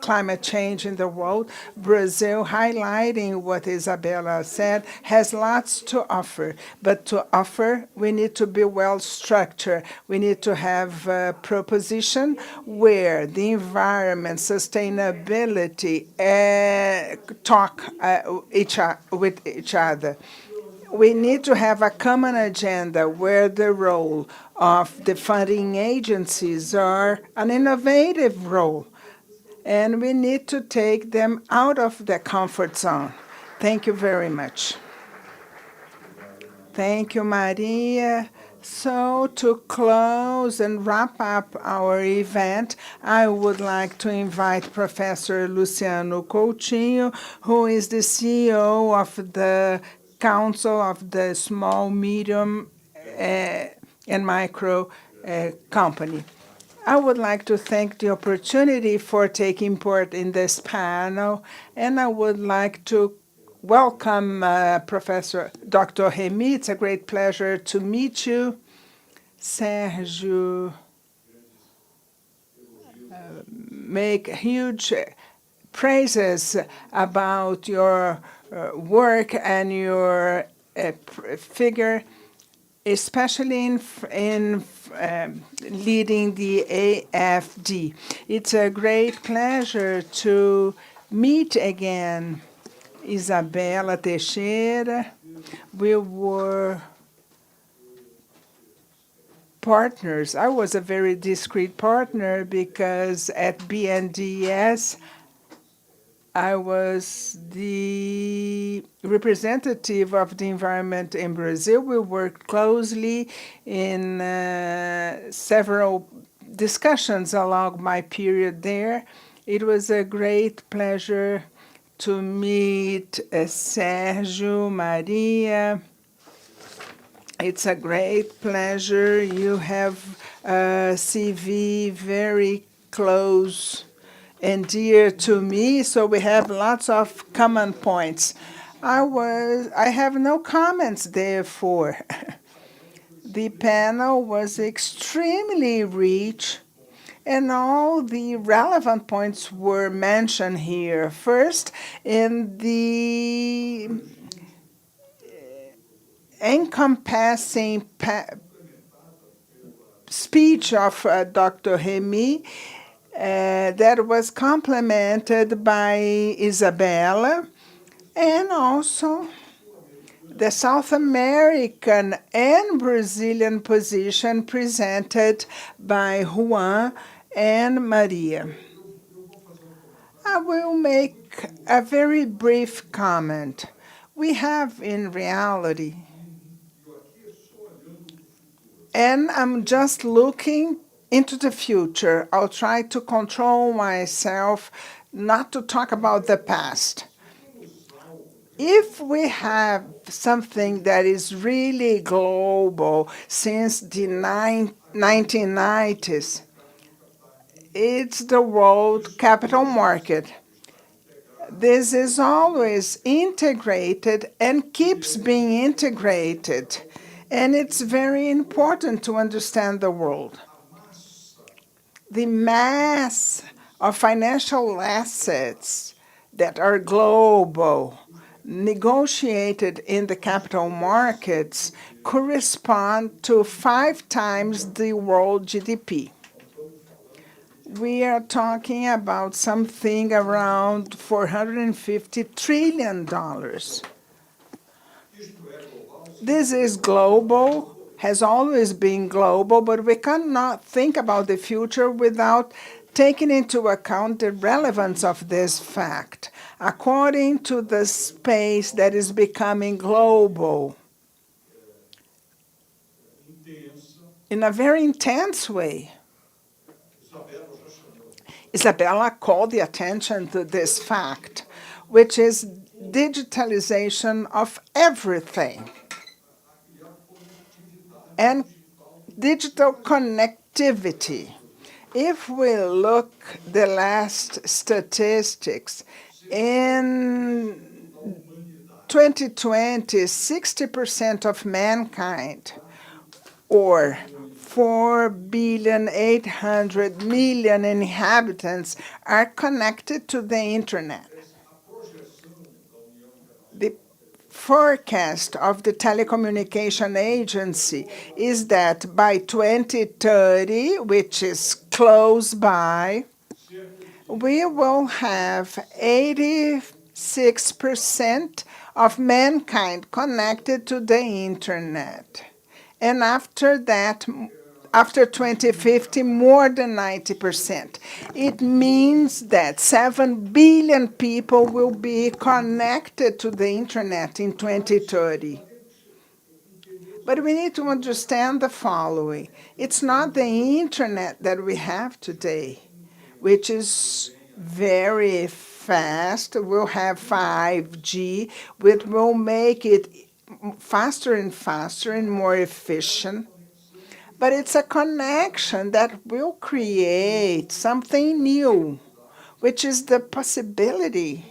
climate change in the world. Brazil, highlighting what Isabella said, has lots to offer. But to offer, we need to be well structured. We need to have a proposition where the environment, sustainability talk with each other. We need to have a common agenda where the role of the funding agencies are an innovative role, and we need to take them out of the comfort zone. Thank you very much. Thank you, Maria. So to close and wrap up our event, I would like to invite Professor Luciano Coutinho, who is the CEO of the Council of the Small, Medium, and Micro Company. I would like to thank the opportunity for taking part in this panel, and I would like to welcome Professor Dr. Rémy. It's a great pleasure to meet you. Sergio, make huge praises about your work and your figure, especially in leading the AFD. It's a great pleasure to meet again Isabella Teixeira. We were partners. I was a very discreet partner because at BNDES, I was the representative of the environment in Brazil. We worked closely in several discussions along my period there. It was a great pleasure to meet Sergio, Maria. It's a great pleasure. You have a CV very close and dear to me, so we have lots of common points. I have no comments, therefore. The panel was extremely rich, and all the relevant points were mentioned here. First, in the encompassing speech of Dr. Rémy, that was complemented by Isabella, and also the South American and Brazilian position presented by Juan and Maria. I will make a very brief comment. We have in reality, and I'm just looking into the future. I'll try to control myself not to talk about the past. If we have something that is really global since the 1990s, it's the world capital market. This is always integrated and keeps being integrated. And it's very important to understand the world. The mass of financial assets that are global, negotiated in the capital markets, correspond to 5 times the world GDP. We are talking about something around $450 trillion. This is global, has always been global, but we cannot think about the future without taking into account the relevance of this fact. According to the space that is becoming global, in a very intense way. Isabella called the attention to this fact, which is digitalization of everything and digital connectivity. If we look the last statistics, in 2020, 60% of mankind, or 4,800,000,000 inhabitants, are connected to the internet. The forecast of the telecommunication agency is that by 2030, which is close by, we will have 86% of mankind connected to the internet. And after that, after 2050, more than 90%. It means that 7 billion people will be connected to the internet in 2030. But we need to understand the following. It's not the internet that we have today, which is very fast. We'll have 5G, which will make it faster and faster and more efficient. But it's a connection that will create something new, which is the possibility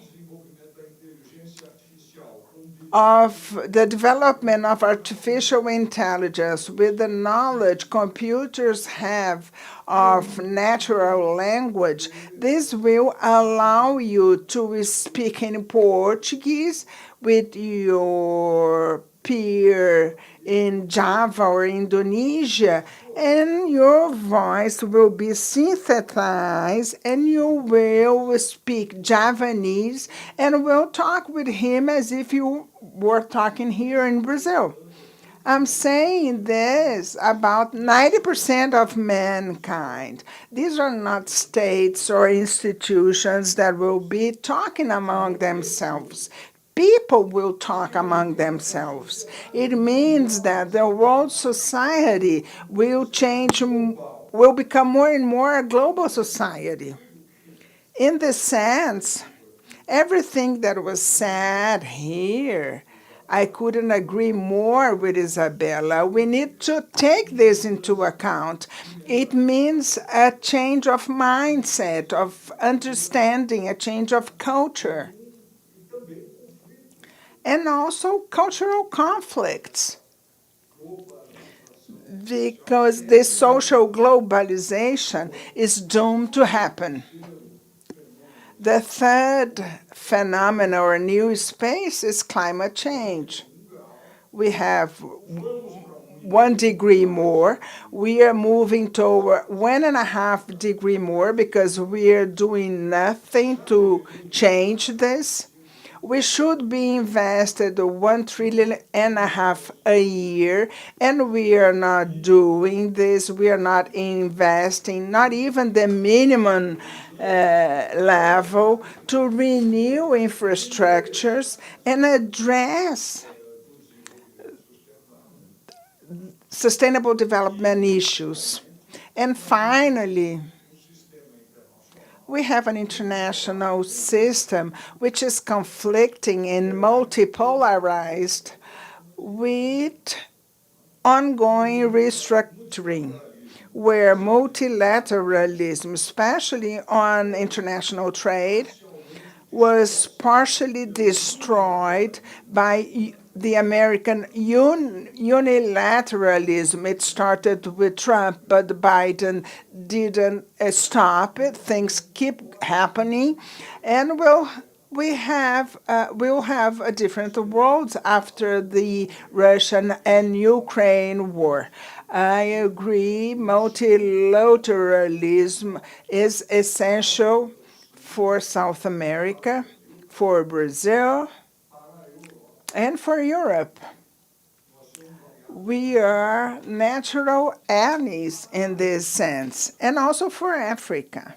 of the development of artificial intelligence with the knowledge computers have of natural language. This will allow you to speak in Portuguese with your peer in Java or Indonesia, and your voice will be synthesized, and you will speak Javanese and will talk with him as if you were talking here in Brazil. I'm saying this about 90% of mankind. These are not states or institutions that will be talking among themselves. People will talk among themselves. It means that the world society will change, will become more and more a global society. In this sense, everything that was said here, I couldn't agree more with Isabella. We need to take this into account. It means a change of mindset, of understanding, a change of culture, and also cultural conflicts, because this social globalization is doomed to happen. The third phenomenon or new space is climate change. We have 1 degree more. We are moving toward 1.5 degree more because we are doing nothing to change this. We should be invested 1.5 trillion a year, and we are not doing this. We are not investing, not even the minimum level to renew infrastructures and address sustainable development issues. And finally, we have an international system which is conflicting and multipolarized with ongoing restructuring, where multilateralism, especially on international trade, was partially destroyed by the American unilateralism. It started with Trump, but Biden didn't stop it. Things keep happening, and we'll have a different world after the Russian and Ukraine war. I agree, multilateralism is essential for South America, for Brazil, and for Europe. We are natural allies in this sense, and also for Africa.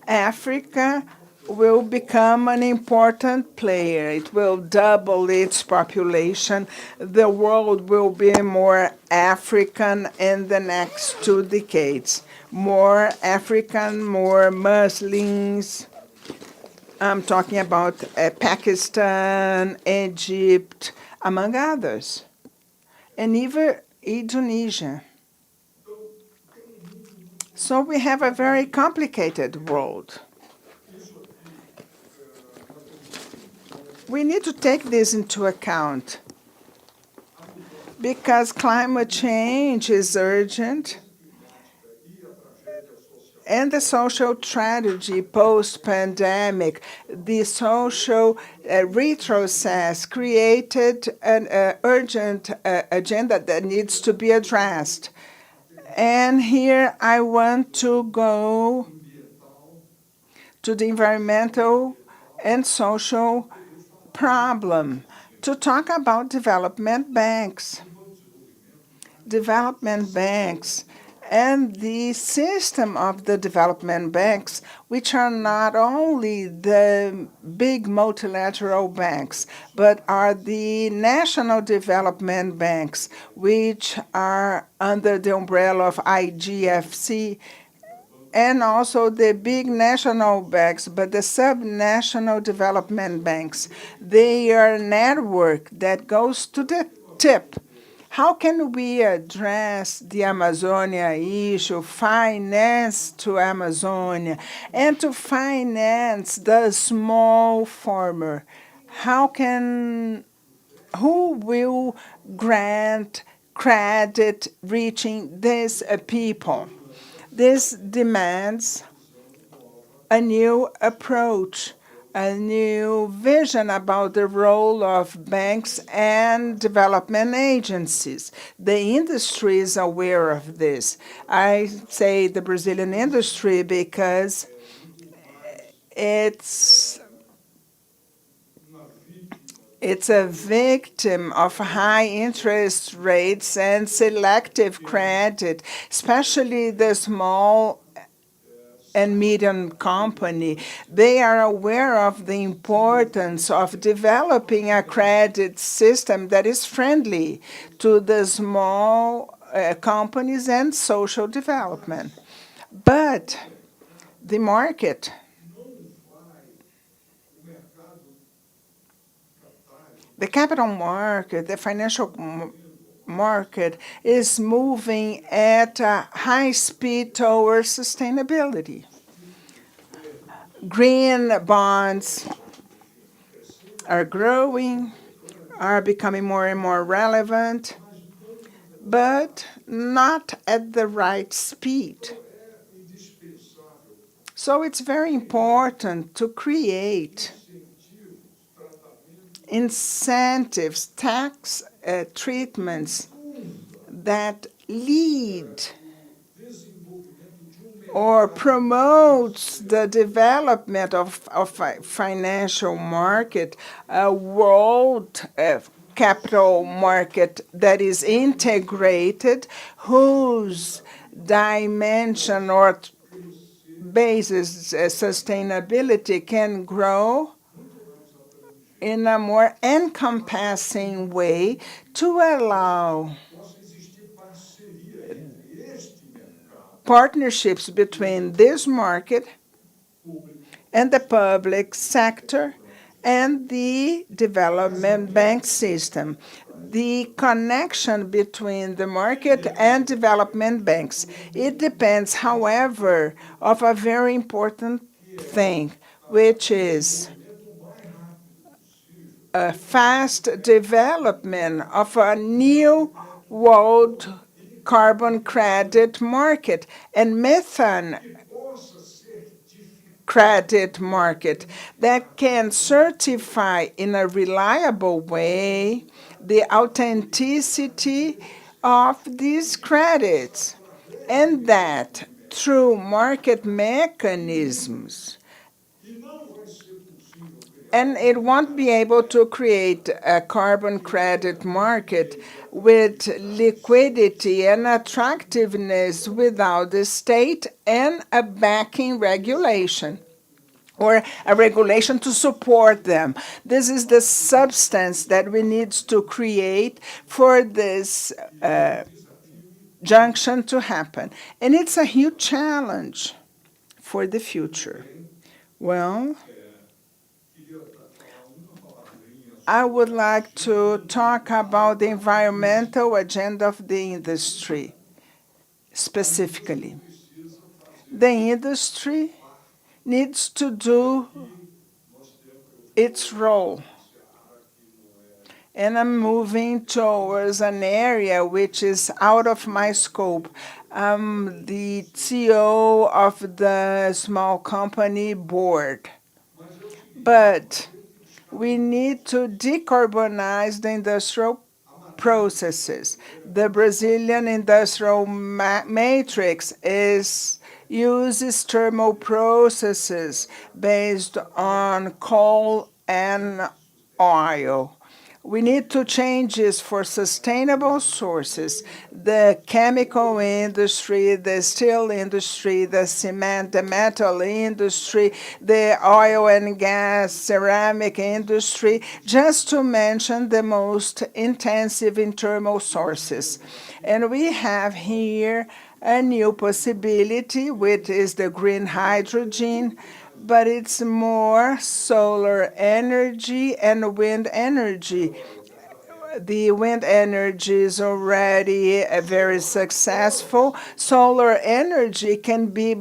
Africa will become an important player. It will double its population. The world will be more African in the next 2 decades. More African, more Muslims. I'm talking about Pakistan, Egypt, among others, and even Indonesia. So we have a very complicated world. We need to take this into account because climate change is urgent, and the social tragedy post-pandemic, the social retrocess created an urgent agenda that needs to be addressed. And here I want to go to the environmental and social problem to talk about development banks. Development banks and the system of the development banks, which are not only the big multilateral banks, but are the national development banks, which are under the umbrella of IGFC, and also the big national banks, but the sub-national development banks. They are a network that goes to the tip. How can we address the Amazonia issue, finance to Amazonia, and to finance the small farmer? Who will grant credit reaching these people? This demands a new approach, a new vision about the role of banks and development agencies. The industry is aware of this. I say the Brazilian industry because it's a victim of high interest rates and selective credit, especially the small and medium company. They are aware of the importance of developing a credit system that is friendly to the small companies and social development. But the market, the capital market, the financial market is moving at a high speed towards sustainability. Green bonds are growing, are becoming more and more relevant, but not at the right speed. So it's very important to create incentives, tax treatments that lead or promotes the development of a financial market, a world capital market that is integrated, whose dimension or basis sustainability can grow in a more encompassing way to allow partnerships between this market and the public sector and the development bank system. The connection between the market and development banks. It depends, however, of a very important thing, which is a fast development of a new world carbon credit market and methane credit market that can certify in a reliable way the authenticity of these credits, and that through market mechanisms. And it won't be able to create a carbon credit market with liquidity and attractiveness without the state and a backing regulation or a regulation to support them. This is the substance that we need to create for this junction to happen. And it's a huge challenge for the future. Well, I would like to talk about the environmental agenda of the industry, specifically. The industry needs to do its role. And I'm moving towards an area which is out of my scope. I'm the CEO of the small company board. But we need to decarbonize the industrial processes. The Brazilian industrial matrix uses thermal processes based on coal and oil. We need to change this for sustainable sources. The chemical industry, the steel industry, the cement, the metal industry, the oil and gas, ceramic industry, just to mention the most intensive in thermal sources. And we have here a new possibility, which is the green hydrogen, but it's more solar energy and wind energy. The wind energy is already very successful. Solar energy can be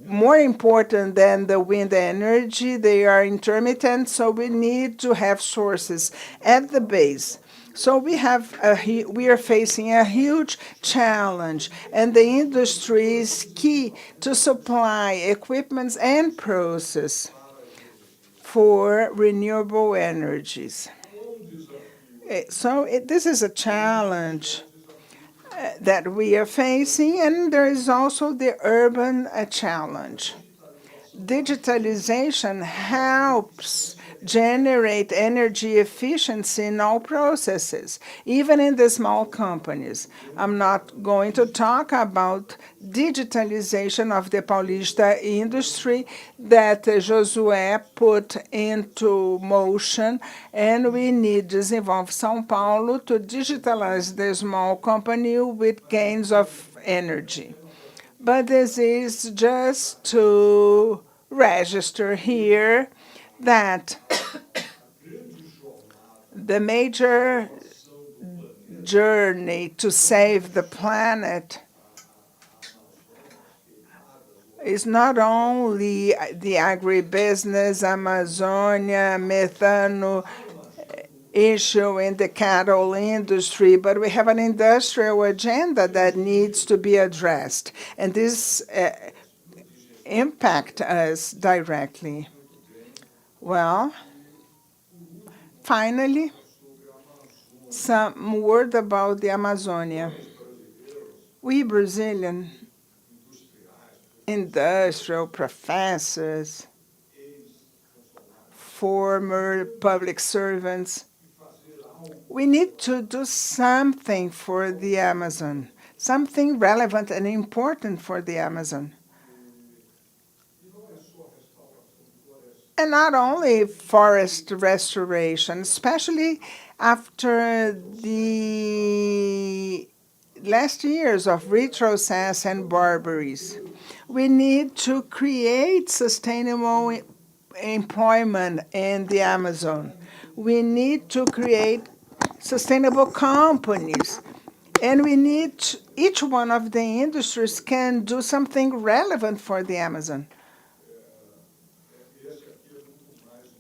more important than the wind energy. They are intermittent, so we need to have sources at the base. So we are facing a huge challenge, and the industry is key to supply equipment and process for renewable energies. So this is a challenge that we are facing, and there is also the urban challenge. Digitalization helps generate energy efficiency in all processes, even in the small companies. I'm not going to talk about digitalization of the Paulista industry that Josué put into motion, and we need to involve São Paulo to digitalize the small company with gains of energy. But this is just to register here that the major journey to save the planet is not only the agribusiness, Amazonia, methane issue in the cattle industry, but we have an industrial agenda that needs to be addressed, and this impacts us directly. Well, finally, some word about the Amazonia. We Brazilians industrial professors, former public servants. We need to do something for the Amazon, something relevant and important for the Amazon. And not only forest restoration, especially after the last years of retrocess and barbaries. We need to create sustainable employment in the Amazon. We need to create sustainable companies. And we need, each one of the industries can do something relevant for the Amazon.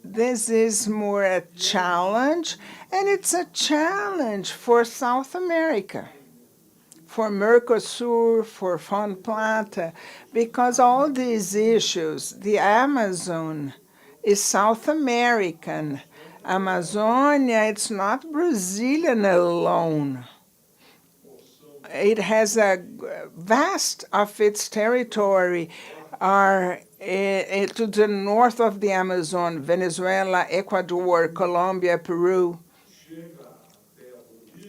This is more a challenge, and it's a challenge for South America, for Mercosur, for Plata, because all these issues, the Amazon is South American. Amazonia, it's not Brazilian alone. It has a vast of its territory are to the north of the Amazon, Venezuela, Ecuador, Colombia, Peru.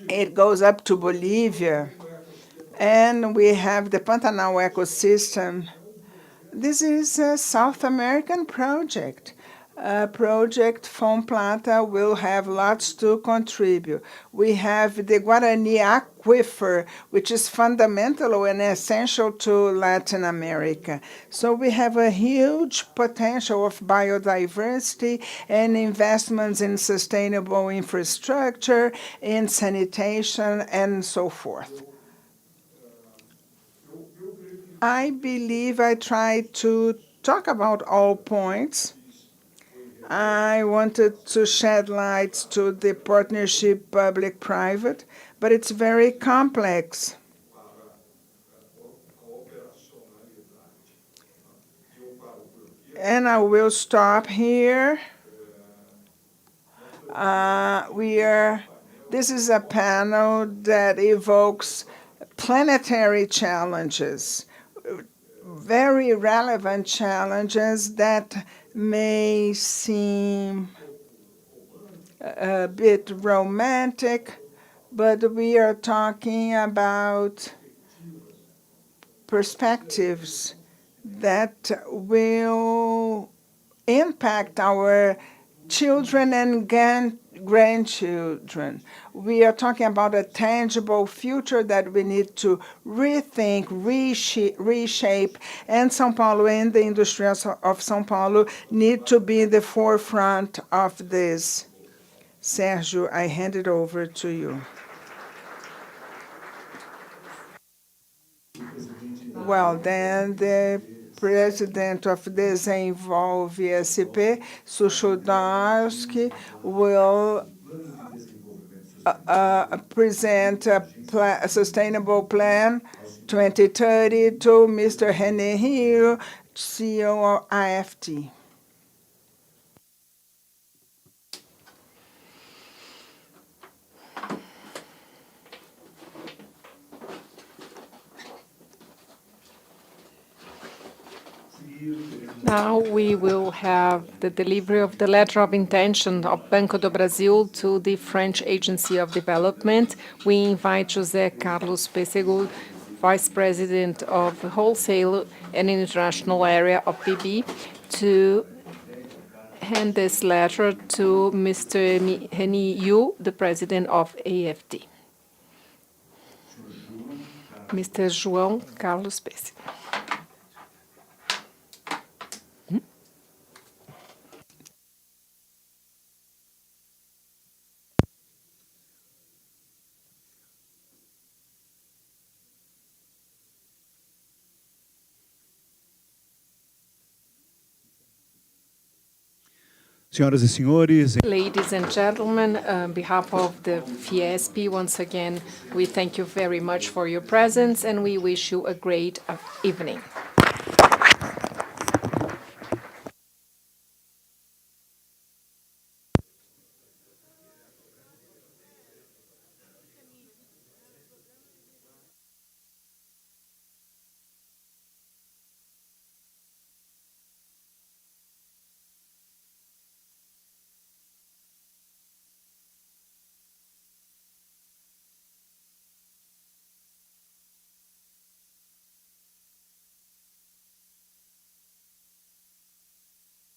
It goes up to Bolivia. And we have the Pantanal ecosystem. This is a South American project. A project from Plata will have lots to contribute. We have the Guarani aquifer, which is fundamental and essential to Latin America. So we have a huge potential of biodiversity and investments in sustainable infrastructure, in sanitation, and so forth. I believe I tried to talk about all points. I wanted to shed light to the partnership public-private, but it's very complex. And I will stop here. This is a panel that evokes planetary challenges, very relevant challenges that may seem a bit romantic, but we are talking about perspectives that will impact our children and grandchildren. We are talking about a tangible future that we need to rethink, reshape, and São Paulo and the industry of São Paulo need to be in the forefront of this. Sergio, I hand it over to you. Well, then the President of Desenvolve SP, Sushodowski, will present a sustainable plan 2030 to Mr. Rémy Rioux, CEO of IFT. Now we will have the delivery of the letter of intention of Banco do Brasil to the French Agency of Development. We invite José Carlos Pessego, Vice President of the Wholesale and International Area of BB, to hand this letter to Mr. Rémy Rioux, the President of AFD. Mr. João Carlos Pessego. Senhoras e senhores, Ladies and gentlemen, on behalf of the Fiesp, once again, we thank you very much for your presence and we wish you a great evening.